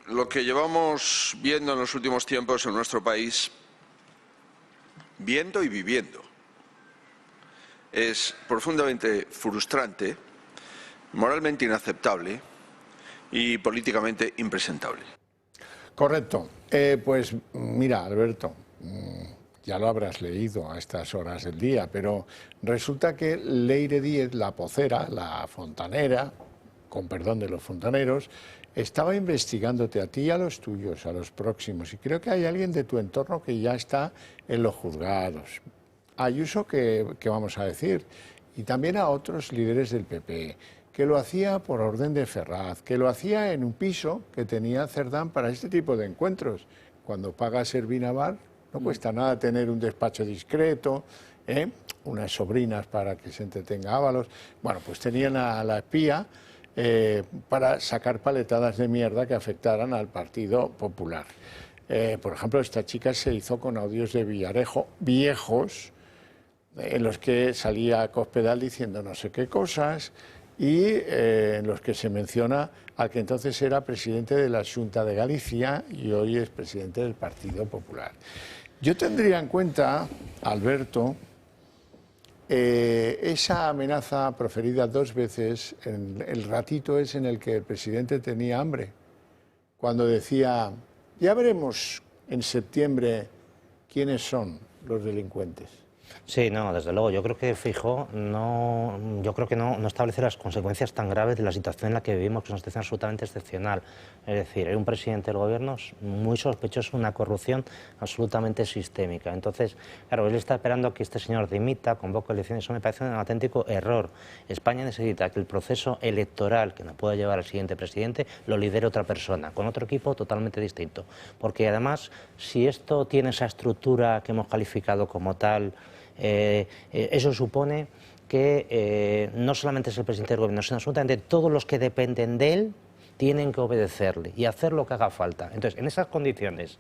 Lo que llevamos viendo en los últimos tiempos en nuestro país, viendo y viviendo, es profundamente frustrante, moralmente inaceptable y políticamente impresentable. Correcto. Pues mira, Alberto, ya lo habrás leído a estas horas del día, pero resulta que Leire Díez, la pocera, la fontanera, con perdón de los fontaneros, estaba investigándote a ti y a los tuyos, a los próximos, y creo que hay alguien de tu entorno que ya está en los juzgados. Ayuso, que vamos a decir, y también a otros líderes del PP, que lo hacía por orden de Ferraz, que lo hacía en un piso que tenía Cerdán para este tipo de encuentros. Cuando paga Servinavar, no cuesta nada tener un despacho discreto, unas sobrinas para que se entretenga Ábalos. Bueno, pues tenían a la espía para sacar paletadas de mierda que afectaran al Partido Popular. Por ejemplo, esta chica se hizo con audios de Villarejo viejos, en los que salía Cospedal diciendo no sé qué cosas, y en los que se menciona al que entonces era presidente de la Xunta de Galicia y hoy es presidente del Partido Popular. Yo tendría en cuenta, Alberto, esa amenaza proferida 2 veces, en el ratito es en el que el presidente tenía hambre, cuando decía, ya veremos en septiembre quiénes son los delincuentes. Sí, no, desde luego. Yo creo que Feijóo no establece las consecuencias tan graves de la situación en la que vivimos, que es una situación absolutamente excepcional. Es decir, hay un presidente del gobierno muy sospechoso de una corrupción absolutamente sistémica. Entonces, claro, él está esperando que este señor dimita, convoque elecciones. Eso me parece un auténtico error. España necesita que el proceso electoral que nos pueda llevar al siguiente presidente lo lidere otra persona, con otro equipo totalmente distinto. Porque además, si esto tiene esa estructura que hemos calificado como tal, eso supone que no solamente es el presidente del gobierno, sino absolutamente todos los que dependen de él tienen que obedecerle y hacer lo que haga falta. Entonces, en esas condiciones,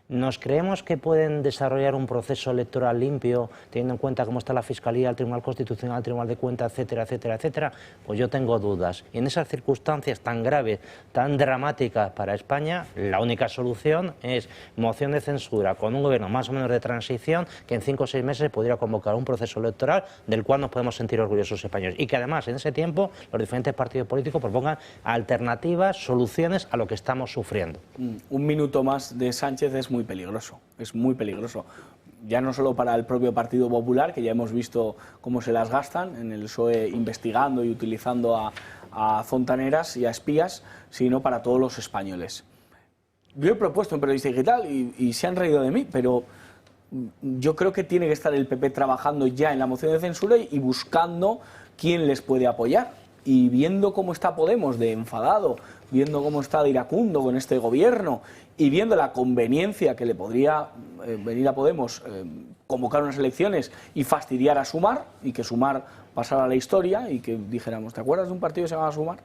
¿nos creemos que pueden desarrollar un proceso electoral limpio, teniendo en cuenta cómo está la Fiscalía, el Tribunal Constitucional, el Tribunal de Cuentas, etcétera, etcétera, etcétera? Pues yo tengo dudas. Y en esas circunstancias tan graves, tan dramáticas para España, la única solución es moción de censura con un gobierno más o menos de transición que en 5 o 6 meses pudiera convocar un proceso electoral del cual nos podemos sentir orgullosos españoles. Y que además, en ese tiempo, los diferentes partidos políticos propongan alternativas, soluciones a lo que estamos sufriendo. Un minuto más de Sánchez es muy peligroso, es muy peligroso. Ya no solo para el propio Partido Popular, que ya hemos visto cómo se las gastan en el PSOE investigando y utilizando a fontaneras y a espías, sino para todos los españoles. Yo he propuesto un periodista digital y se han reído de mí, pero yo creo que tiene que estar el PP trabajando ya en la moción de censura y buscando quién les puede apoyar. Y viendo cómo está Podemos de enfadado, viendo cómo está de iracundo con este gobierno y viendo la conveniencia que le podría venir a Podemos convocar unas elecciones y fastidiar a Sumar, y que Sumar pasara a la historia y que dijéramos, ¿te acuerdas de un partido que se llamaba Sumar?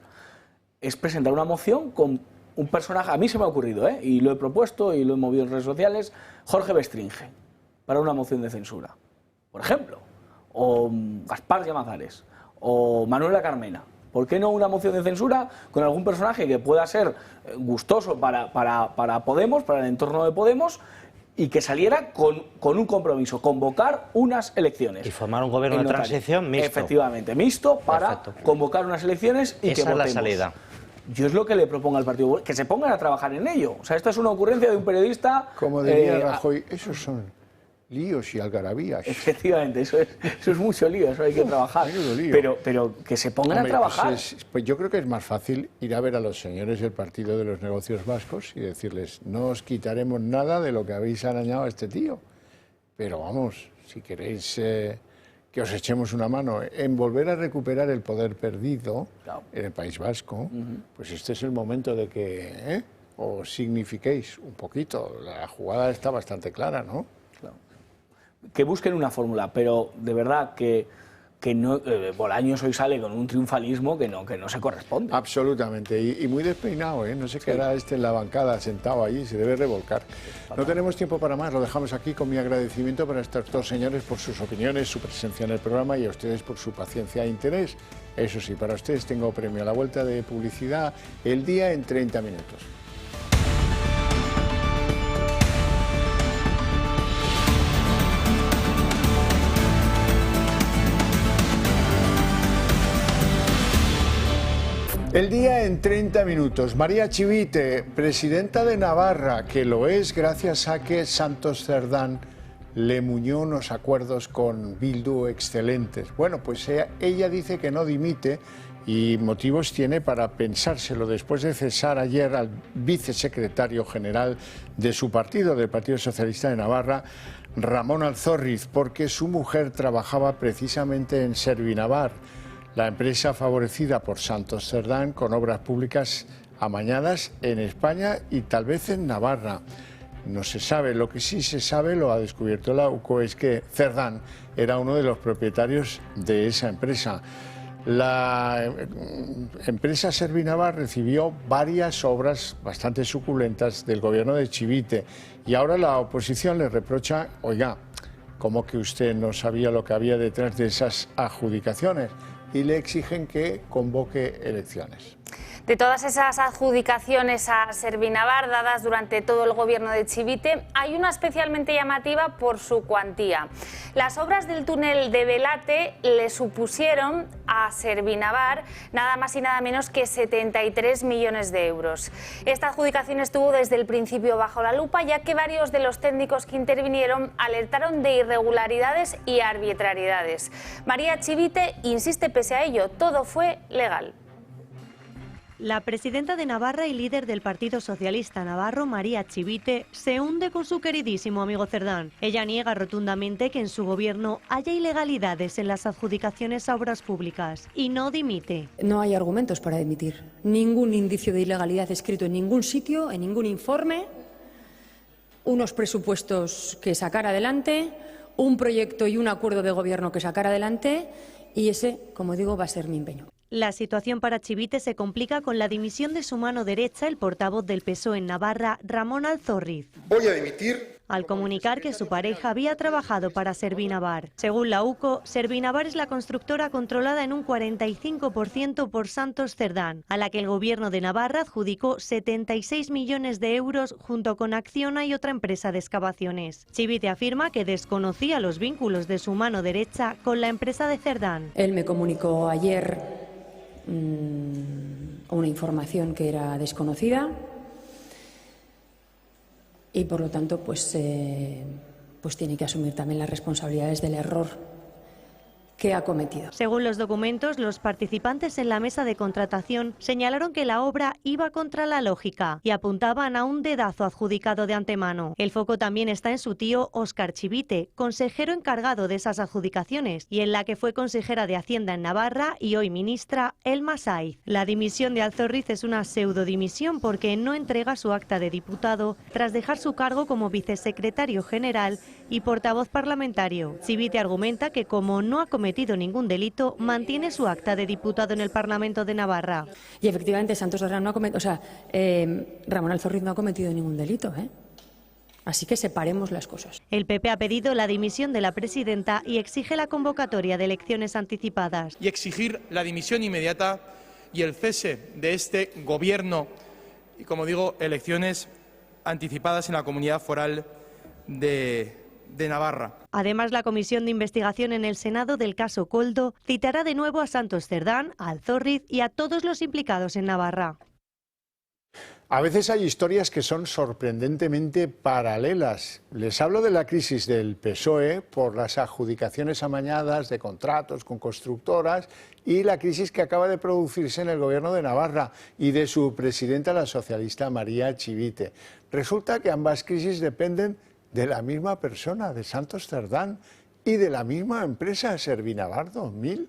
Es presentar una moción con un personaje, a mí se me ha ocurrido, y lo he propuesto y lo he movido en redes sociales, Jorge Bestringe, para una moción de censura, por ejemplo, o Gaspar Llamazares, o Manuela Carmena. ¿Por qué no una moción de censura con algún personaje que pueda ser gustoso para Podemos, para el entorno de Podemos, y que saliera con un compromiso, convocar unas elecciones? Y formar un gobierno de transición mixto. Efectivamente, mixto, para convocar unas elecciones y esa que votemos. Es la salida. Yo es lo que le propongo al Partido Popular, que se pongan a trabajar en ello. O sea, esto es una ocurrencia de un periodista... Como diría Rajoy, esos son líos y algarabías. Efectivamente, eso es mucho lío, eso hay que trabajar. Pero que se pongan a trabajar. Pues yo creo que es más fácil ir a ver a los señores del Partido de los Negocios Vascos y decirles, no os quitaremos nada de lo que habéis arañado a este tío. Pero vamos, si queréis que os echemos una mano en volver a recuperar el poder perdido en el País Vasco, pues este es el momento de que os signifiquéis un poquito. La jugada está bastante clara, ¿no? Que busquen una fórmula, pero de verdad que no, Bolaños hoy sale con un triunfalismo que no se corresponde. Absolutamente, y muy despeinado, no se queda en la bancada sentado allí, se debe revolcar. No tenemos tiempo para más, lo dejamos aquí con mi agradecimiento para estos dos señores por sus opiniones, su presencia en el programa y a ustedes por su paciencia e interés. Eso sí, para ustedes tengo premio a la vuelta de publicidad, El Día en 30 minutos. El Día en 30 minutos. María Chivite, presidenta de Navarra, que lo es gracias a que Santos Cerdán le muñó unos acuerdos con Bildu excelentes. Bueno, pues ella dice que no dimite y motivos tiene para pensárselo después de cesar ayer al vicesecretario general de su partido, del Partido Socialista de Navarra, Ramón Alzorriz, porque su mujer trabajaba precisamente en Servinavar, la empresa favorecida por Santos Cerdán con obras públicas amañadas en España y tal vez en Navarra. No se sabe, lo que sí se sabe, lo ha descubierto la UCO, es que Cerdán era uno de los propietarios de esa empresa. La empresa Servinavar recibió varias obras bastante suculentas del gobierno de Chivite y ahora la oposición le reprocha, oiga, ¿cómo que usted no sabía lo que había detrás de esas adjudicaciones? Y le exigen que convoque elecciones. De todas esas adjudicaciones a Servinavar dadas durante todo el gobierno de Chivite, hay una especialmente llamativa por su cuantía. Las obras del túnel de Belate le supusieron a Servinavar nada más y nada menos que 73 millones de euros. Esta adjudicación estuvo desde el principio bajo la lupa, ya que varios de los técnicos que intervinieron alertaron de irregularidades y arbitrariedades. María Chivite insiste, pese a ello, todo fue legal. La presidenta de Navarra y líder del Partido Socialista Navarro, María Chivite, se hunde con su queridísimo amigo Cerdán. Ella niega rotundamente que en su gobierno haya ilegalidades en las adjudicaciones a obras públicas y no dimite. No hay argumentos para dimitir. Ningún indicio de ilegalidad escrito en ningún sitio, en ningún informe. Unos presupuestos que sacar adelante, un proyecto y un acuerdo de gobierno que sacar adelante, y ese, como digo, va a ser mi empeño. La situación para Chivite se complica con la dimisión de su mano derecha, el portavoz del PSOE en Navarra, Ramón Alzorriz. Voy a dimitir. Al comunicar que su pareja había trabajado para Servinavar. Según la UCO, Servinavar es la constructora controlada en un 45% por Santos Cerdán, a la que el gobierno de Navarra adjudicó 76 millones de euros junto con Acciona y otra empresa de excavaciones. Chivite afirma que desconocía los vínculos de su mano derecha con la empresa de Cerdán. Él me comunicó ayer una información que era desconocida y por lo tanto pues tiene que asumir también las responsabilidades del error que ha cometido. Según los documentos, los participantes en la mesa de contratación señalaron que la obra iba contra la lógica y apuntaban a un dedazo adjudicado de antemano. El foco también está en su tío Óscar Chivite, consejero encargado de esas adjudicaciones y en la que fue consejera de Hacienda en Navarra y hoy ministra Elma Saiz. La dimisión de Alzorriz es una pseudodimisión porque no entrega su acta de diputado tras dejar su cargo como vicesecretario general y portavoz parlamentario. Chivite argumenta que como no ha cometido ningún delito, mantiene su acta de diputado en el Parlamento de Navarra. Y efectivamente Santos Cerdán no ha cometido, Ramón Alzorriz no ha cometido ningún delito, Así que separemos las cosas. El PP ha pedido la dimisión de la presidenta y exige la convocatoria de elecciones anticipadas. Y exigir la dimisión inmediata y el cese de este gobierno y, como digo, elecciones anticipadas en la Comunidad Foral de Navarra. Además, la Comisión de Investigación en el Senado del caso Koldo citará de nuevo a Santos Cerdán, a Alzorriz y a todos los implicados en Navarra. A veces hay historias que son sorprendentemente paralelas. Les hablo de la crisis del PSOE por las adjudicaciones amañadas de contratos con constructoras y la crisis que acaba de producirse en el gobierno de Navarra y de su presidenta, la socialista María Chivite. Resulta que ambas crisis dependen de la misma persona, de Santos Cerdán, y de la misma empresa, Servinavar 2000.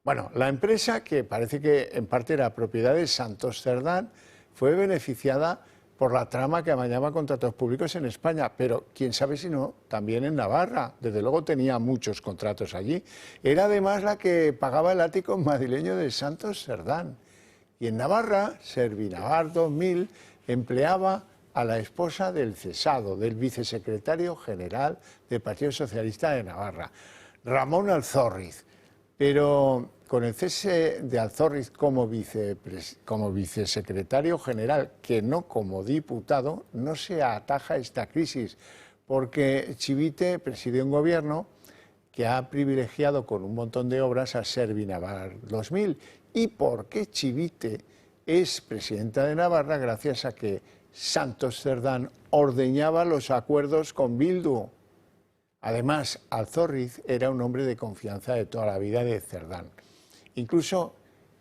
Bueno, la empresa, que parece que en parte era propiedad de Santos Cerdán, fue beneficiada por la trama que amañaba contratos públicos en España, pero quién sabe si no, también en Navarra. Desde luego tenía muchos contratos allí. Era además la que pagaba el ático madrileño de Santos Cerdán. Y en Navarra, Servinavar 2000 empleaba a la esposa del cesado, del vicesecretario general del Partido Socialista de Navarra, Ramón Alzorriz. Pero con el cese de Alzorriz como vicesecretario general, que no como diputado, no se ataja esta crisis, porque Chivite preside un gobierno que ha privilegiado con un montón de obras a Servinavar 2000. ¿Y por qué Chivite es presidenta de Navarra? Gracias a que Santos Cerdán ordeñaba los acuerdos con Bildu. Además, Alzorriz era un hombre de confianza de toda la vida de Cerdán. Incluso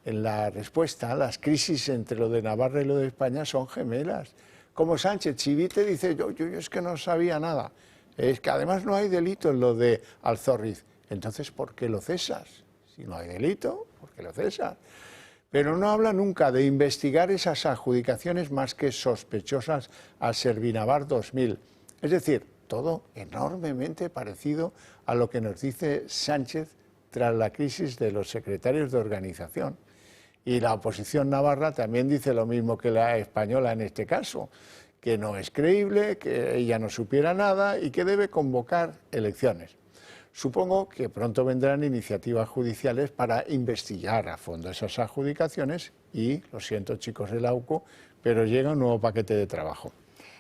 en la respuesta, las crisis entre lo de Navarra y lo de España son gemelas. Como Sánchez, Chivite dice, yo es que no sabía nada. Es que además no hay delito en lo de Alzorriz. Entonces, ¿por qué lo cesas? Si no hay delito, ¿por qué lo cesas? Pero no habla nunca de investigar esas adjudicaciones más que sospechosas a Servinavar 2000. Es decir, todo enormemente parecido a lo que nos dice Sánchez tras la crisis de los secretarios de organización. Y la oposición navarra también dice lo mismo que la española en este caso, que no es creíble, que ella no supiera nada y que debe convocar elecciones. Supongo que pronto vendrán iniciativas judiciales para investigar a fondo esas adjudicaciones y, lo siento chicos de la UCO, pero llega un nuevo paquete de trabajo.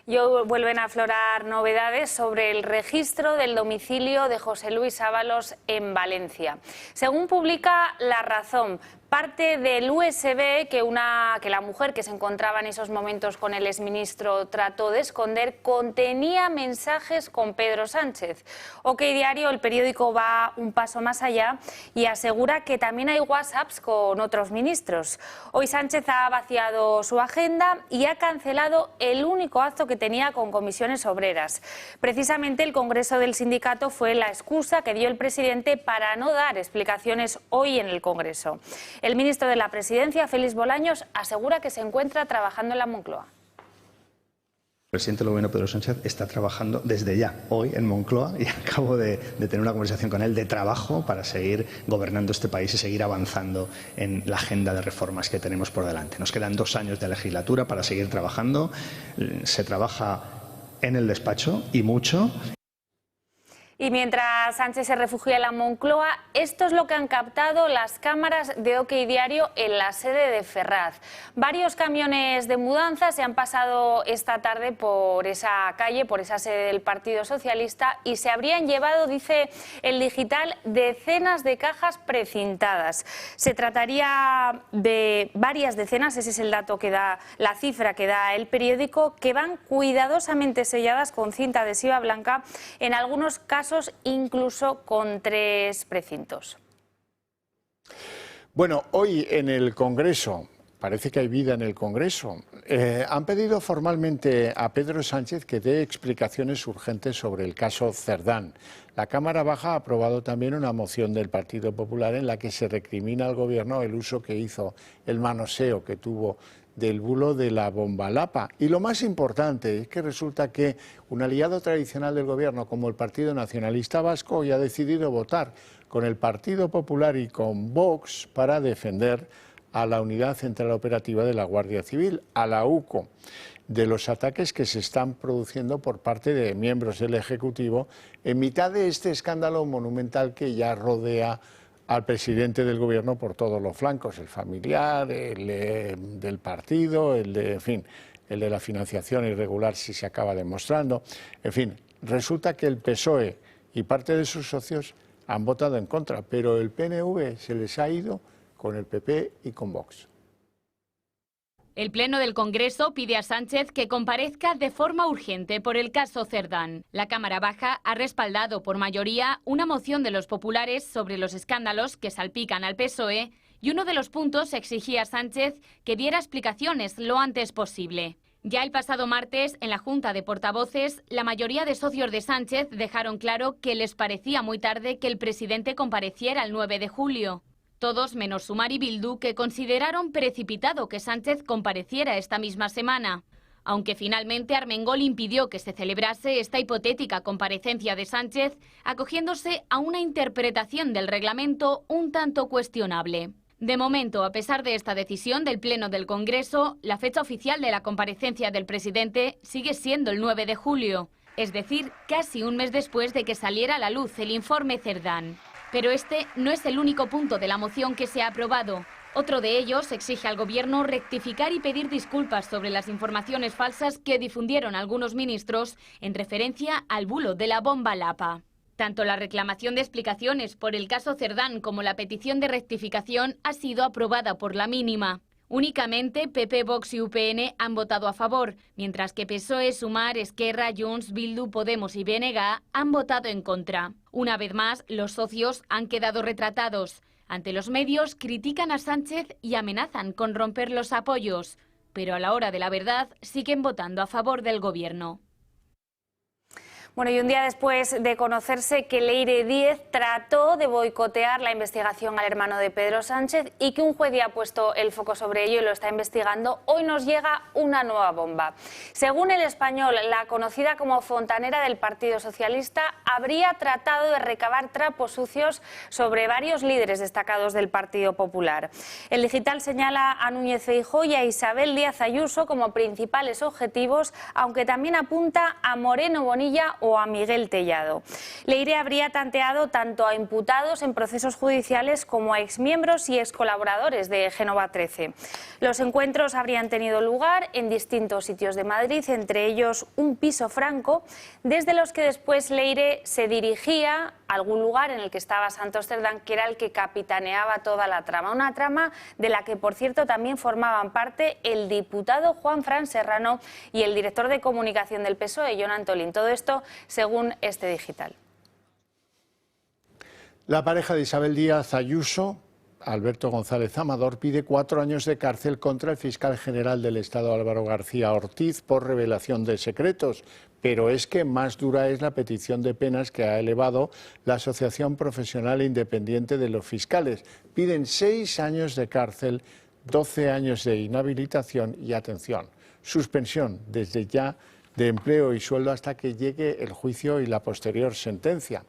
Y hoy vuelven a aflorar novedades sobre el registro del domicilio de José Luis Ábalos en Valencia. Según publica La Razón, parte del USB que la mujer que se encontraba en esos momentos con el exministro trató de esconder contenía mensajes con Pedro Sánchez. OK Diario, el periódico, va un paso más allá y asegura que también hay WhatsApps con otros ministros. Hoy Sánchez ha vaciado su agenda y ha cancelado el único acto que tenía con comisiones obreras. Precisamente el Congreso del sindicato fue la excusa que dio el presidente para no dar explicaciones hoy en el Congreso. El ministro de la Presidencia, Félix Bolaños, asegura que se encuentra trabajando en la Moncloa. El presidente del Gobierno, Pedro Sánchez, está trabajando desde ya, hoy, en Moncloa, y acabo de tener una conversación con él de trabajo para seguir gobernando este país y seguir avanzando en la agenda de reformas que tenemos por delante. Nos quedan 2 años de legislatura para seguir trabajando. Se trabaja en el despacho y mucho. Y mientras Sánchez se refugia en la Moncloa, esto es lo que han captado las cámaras de OK Diario en la sede de Ferraz. Varios camiones de mudanza se han pasado esta tarde por esa calle, por esa sede del Partido Socialista, y se habrían llevado, dice el Digital, decenas de cajas precintadas. Se trataría de varias decenas, ese es el dato que da, la cifra que da el periódico, que van cuidadosamente selladas con cinta adhesiva blanca, en algunos casos incluso con 3 precintos. Bueno, hoy en el Congreso, parece que hay vida en el Congreso, han pedido formalmente a Pedro Sánchez que dé explicaciones urgentes sobre el caso Cerdán. La Cámara Baja ha aprobado también una moción del Partido Popular en la que se recrimina al Gobierno el uso que hizo, el manoseo que tuvo del bulo de la bomba Lapa. Y lo más importante es que resulta que un aliado tradicional del Gobierno, como el Partido Nacionalista Vasco, hoy ha decidido votar con el Partido Popular y con Vox para defender a la Unidad Central Operativa de la Guardia Civil, a la UCO, de los ataques que se están produciendo por parte de miembros del Ejecutivo en mitad de este escándalo monumental que ya rodea al presidente del Gobierno por todos los flancos, el familiar, el del partido, el de la financiación irregular, si se acaba demostrando. En fin, resulta que el PSOE y parte de sus socios han votado en contra, pero el PNV se les ha ido con el PP y con Vox. El Pleno del Congreso pide a Sánchez que comparezca de forma urgente por el caso Cerdán. La Cámara Baja ha respaldado por mayoría una moción de los populares sobre los escándalos que salpican al PSOE y uno de los puntos exigía a Sánchez que diera explicaciones lo antes posible. Ya el pasado martes, en la Junta de Portavoces, la mayoría de socios de Sánchez dejaron claro que les parecía muy tarde que el presidente compareciera el 9 de julio. Todos menos Sumar y Bildu, que consideraron precipitado que Sánchez compareciera esta misma semana. Aunque finalmente Armengol impidió que se celebrase esta hipotética comparecencia de Sánchez, acogiéndose a una interpretación del reglamento un tanto cuestionable. De momento, a pesar de esta decisión del Pleno del Congreso, la fecha oficial de la comparecencia del presidente sigue siendo el 9 de julio, es decir, casi un mes después de que saliera a la luz el informe Cerdán. Pero este no es el único punto de la moción que se ha aprobado. Otro de ellos exige al Gobierno rectificar y pedir disculpas sobre las informaciones falsas que difundieron algunos ministros en referencia al bulo de la bomba Lapa. Tanto la reclamación de explicaciones por el caso Cerdán como la petición de rectificación ha sido aprobada por la mínima. Únicamente PP, Vox y UPN han votado a favor, mientras que PSOE, Sumar, Esquerra, Junts, Bildu, Podemos y BNG han votado en contra. Una vez más, los socios han quedado retratados. Ante los medios critican a Sánchez y amenazan con romper los apoyos, pero a la hora de la verdad siguen votando a favor del Gobierno. Bueno, y un día después de conocerse que Leire Díez trató de boicotear la investigación al hermano de Pedro Sánchez y que un juez ya ha puesto el foco sobre ello y lo está investigando, hoy nos llega una nueva bomba. Según El Español, la conocida como fontanera del Partido Socialista habría tratado de recabar trapos sucios sobre varios líderes destacados del Partido Popular. El Digital señala a Núñez Feijóo y a Isabel Díaz Ayuso como principales objetivos, aunque también apunta a Moreno Bonilla o a Miguel Tellado. Leire habría tanteado tanto a imputados en procesos judiciales como a exmiembros y excolaboradores de Génova 13. Los encuentros habrían tenido lugar en distintos sitios de Madrid, entre ellos un piso franco, desde los que después Leire se dirigía a algún lugar en el que estaba Santos Cerdán, que era el que capitaneaba toda la trama. Una trama de la que, por cierto, también formaban parte el diputado Juanfran Serrano y el director de comunicación del PSOE, Jon Antolín. Todo esto según Este Digital. La pareja de Isabel Díaz Ayuso, Alberto González Amador, pide 4 años de cárcel contra el fiscal general del Estado, Álvaro García Ortiz, por revelación de secretos. Pero es que más dura es la petición de penas que ha elevado la Asociación Profesional Independiente de los Fiscales. Piden 6 años de cárcel, 12 años de inhabilitación y, atención, suspensión desde ya de empleo y sueldo hasta que llegue el juicio y la posterior sentencia.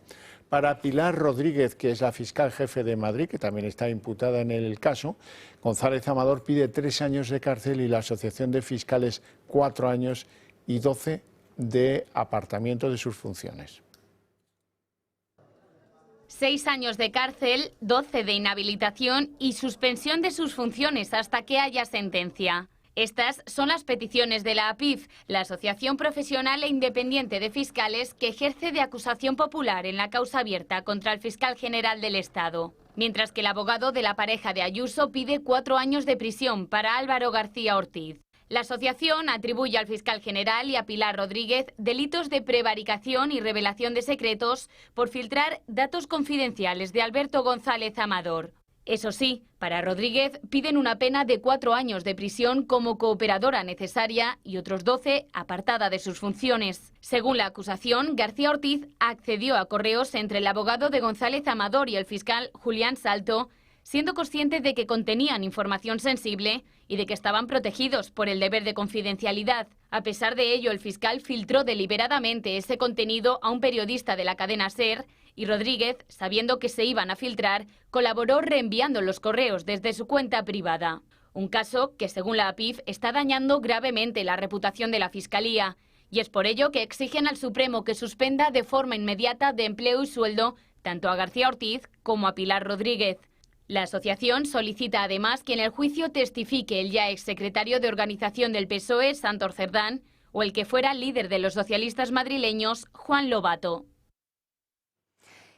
Para Pilar Rodríguez, que es la fiscal jefe de Madrid, que también está imputada en el caso, González Amador pide 3 años de cárcel y la Asociación de Fiscales 4 años y 12 de apartamiento de sus funciones. 6 años de cárcel, 12 de inhabilitación y suspensión de sus funciones hasta que haya sentencia. Estas son las peticiones de la APIF, la Asociación Profesional e Independiente de Fiscales, que ejerce de acusación popular en la causa abierta contra el fiscal general del Estado. Mientras que el abogado de la pareja de Ayuso pide 4 años de prisión para Álvaro García Ortiz. La asociación atribuye al fiscal general y a Pilar Rodríguez delitos de prevaricación y revelación de secretos por filtrar datos confidenciales de Alberto González Amador. Eso sí, para Rodríguez piden una pena de 4 años de prisión como cooperadora necesaria y otros 12 apartada de sus funciones. Según la acusación, García Ortiz accedió a correos entre el abogado de González Amador y el fiscal Julián Salto, siendo consciente de que contenían información sensible y de que estaban protegidos por el deber de confidencialidad. A pesar de ello, el fiscal filtró deliberadamente ese contenido a un periodista de la cadena SER y Rodríguez, sabiendo que se iban a filtrar, colaboró reenviando los correos desde su cuenta privada. Un caso que, según la APIF, está dañando gravemente la reputación de la Fiscalía. Y es por ello que exigen al Supremo que suspenda de forma inmediata de empleo y sueldo tanto a García Ortiz como a Pilar Rodríguez. La asociación solicita además que en el juicio testifique el ya exsecretario de Organización del PSOE, Santos Cerdán, o el que fuera líder de los socialistas madrileños, Juan Lobato.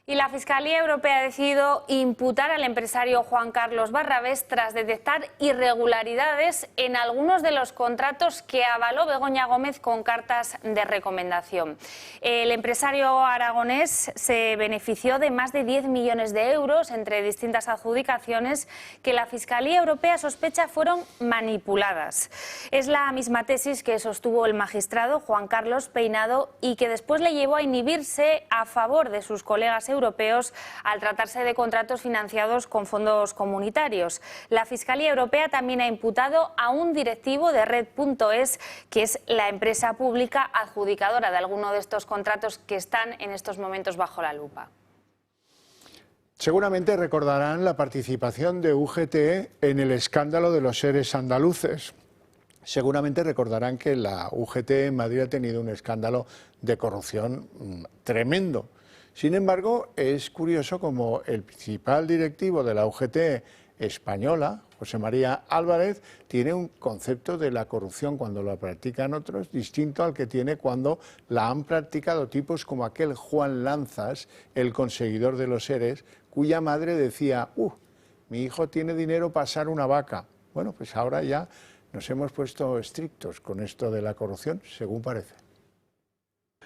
Y la Fiscalía Europea ha decidido imputar al empresario Juan Carlos Barrabés tras detectar irregularidades en algunos de los contratos que avaló Begoña Gómez con cartas de recomendación. El empresario aragonés se benefició de más de 10 millones de euros entre distintas adjudicaciones que la Fiscalía Europea sospecha fueron manipuladas. Es la misma tesis que sostuvo el magistrado Juan Carlos Peinado y que después le llevó a inhibirse a favor de sus colegas europeos al tratarse de contratos financiados con fondos comunitarios. La Fiscalía Europea también ha imputado a un directivo de Red.es, que es la empresa pública adjudicadora de alguno de estos contratos que están en estos momentos bajo la lupa. Seguramente recordarán la participación de UGT en el escándalo de los seres andaluces. Seguramente recordarán que la UGT en Madrid ha tenido un escándalo de corrupción tremendo. Sin embargo, es curioso como el principal directivo de la UGT española, José María Álvarez, tiene un concepto de la corrupción cuando la practican otros distinto al que tiene cuando la han practicado tipos como aquel Juan Lanzas, el conseguidor de los seres, cuya madre decía, mi hijo tiene dinero para pasar una vaca. Bueno, pues ahora ya nos hemos puesto estrictos con esto de la corrupción, según parece.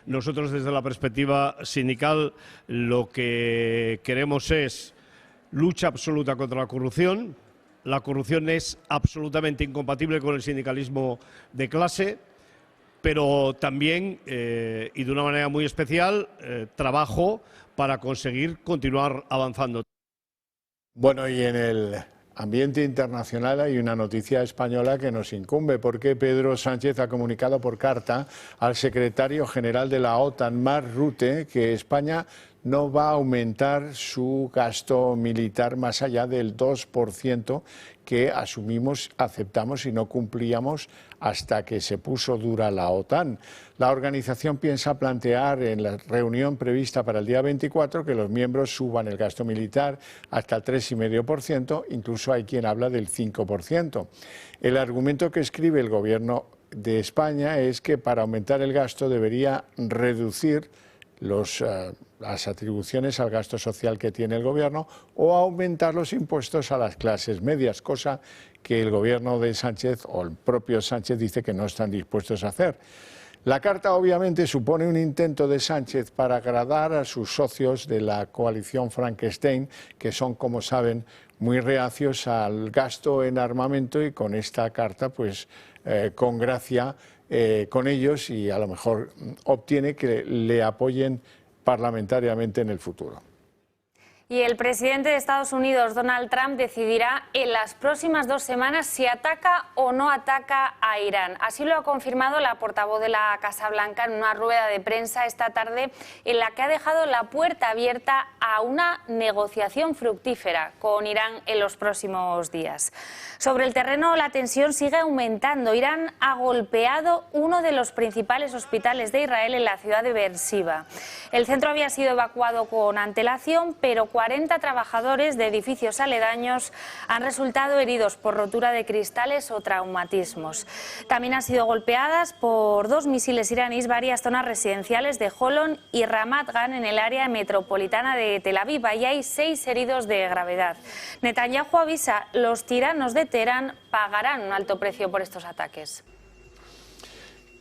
Nosotros desde la perspectiva sindical lo que queremos es lucha absoluta contra la corrupción. La corrupción es absolutamente incompatible con el sindicalismo de clase, pero también, y de una manera muy especial, trabajo para conseguir continuar avanzando. Bueno, y en el ambiente internacional hay una noticia española que nos incumbe, porque Pedro Sánchez ha comunicado por carta al secretario general de la OTAN, Mark Rutte, que España no va a aumentar su gasto militar más allá del 2% que asumimos, aceptamos y no cumplíamos hasta que se puso dura la OTAN. La organización piensa plantear en la reunión prevista para el día 24 que los miembros suban el gasto militar hasta el 3,5%, incluso hay quien habla del 5%. El argumento que escribe el gobierno de España es que para aumentar el gasto debería reducir las atribuciones al gasto social que tiene el gobierno o aumentar los impuestos a las clases medias, cosa que el gobierno de Sánchez o el propio Sánchez dice que no están dispuestos a hacer. La carta obviamente supone un intento de Sánchez para agradar a sus socios de la coalición Frankenstein, que son, como saben, muy reacios al gasto en armamento, y con esta carta, pues, con gracia con ellos, y a lo mejor obtiene que le apoyen parlamentariamente en el futuro. Y el presidente de Estados Unidos, Donald Trump, decidirá en las próximas 2 semanas si ataca o no ataca a Irán. Así lo ha confirmado la portavoz de la Casa Blanca en una rueda de prensa esta tarde, en la que ha dejado la puerta abierta a una negociación fructífera con Irán en los próximos días. Sobre el terreno, la tensión sigue aumentando. Irán ha golpeado uno de los principales hospitales de Israel en la ciudad de Beersheba. El centro había sido evacuado con antelación, pero 40 trabajadores de edificios aledaños han resultado heridos por rotura de cristales o traumatismos. También han sido golpeadas por 2 misiles iraníes varias zonas residenciales de Holon y Ramat Gan en el área metropolitana de Tel Aviv. Ahí hay 6 heridos de gravedad. Netanyahu avisa: los tiranos de Teherán pagarán un alto precio por estos ataques.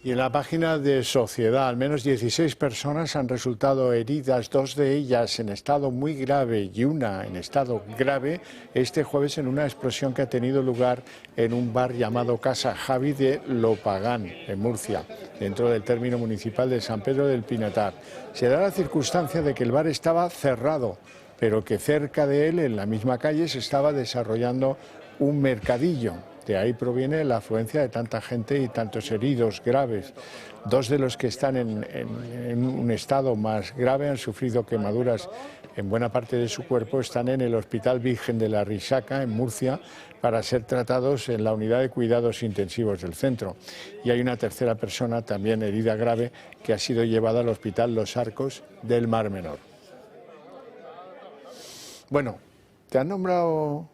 Y en la página de Sociedad, al menos 16 personas han resultado heridas, 2 de ellas en estado muy grave y una en estado grave, este jueves en una explosión que ha tenido lugar en un bar llamado Casa Javi de Lopagán, en Murcia, dentro del término municipal de San Pedro del Pinatar. Se da la circunstancia de que el bar estaba cerrado, pero que cerca de él, en la misma calle, se estaba desarrollando un mercadillo. De ahí proviene la afluencia de tanta gente y tantos heridos graves. 2 de los que están en un estado más grave han sufrido quemaduras en buena parte de su cuerpo. Están en el Hospital Virgen de la Risaca, en Murcia, para ser tratados en la unidad de cuidados intensivos del centro. Y hay una tercera persona, también herida grave, que ha sido llevada al Hospital Los Arcos del Mar Menor. Bueno, ¿te han nombrado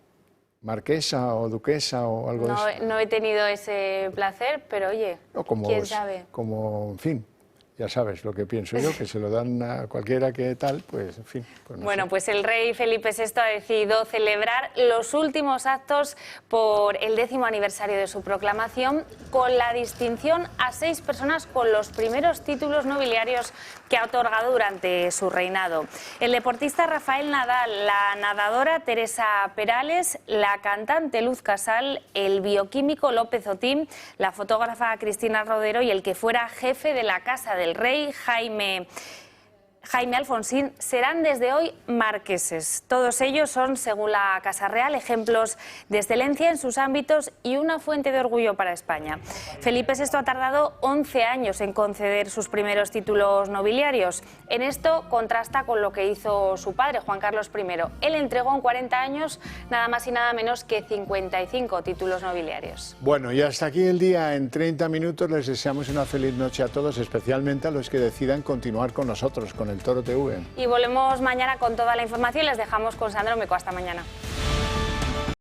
marquesa o duquesa o algo de eso? No he tenido ese placer, pero oye, quién sabe. En fin, ya sabes lo que pienso yo, que se lo dan a cualquiera que tal, pues en fin. Pues no bueno, sé. pues el rey Felipe VI ha decidido celebrar los últimos actos por el 10º aniversario de su proclamación con la distinción a 6 personas con los primeros títulos nobiliarios que ha otorgado durante su reinado. El deportista Rafael Nadal, la nadadora Teresa Perales, la cantante Luz Casal, el bioquímico López Otín, la fotógrafa Cristina Rodero y el que fuera jefe de la Casa del Rey, Jaime Alfonsín, serán desde hoy marqueses. Todos ellos son, según la Casa Real, ejemplos de excelencia en sus ámbitos y una fuente de orgullo para España. Felipe VI ha tardado 11 años en conceder sus primeros títulos nobiliarios. En esto contrasta con lo que hizo su padre, Juan Carlos I. Él entregó en 40 años nada más y nada menos que 55 títulos nobiliarios. Bueno, y hasta aquí el día. En 30 minutos les deseamos una feliz noche a todos, especialmente a los que decidan continuar con nosotros, con el Toro TV. Y volvemos mañana con toda la información. Les dejamos con Sandro Meco. Hasta mañana.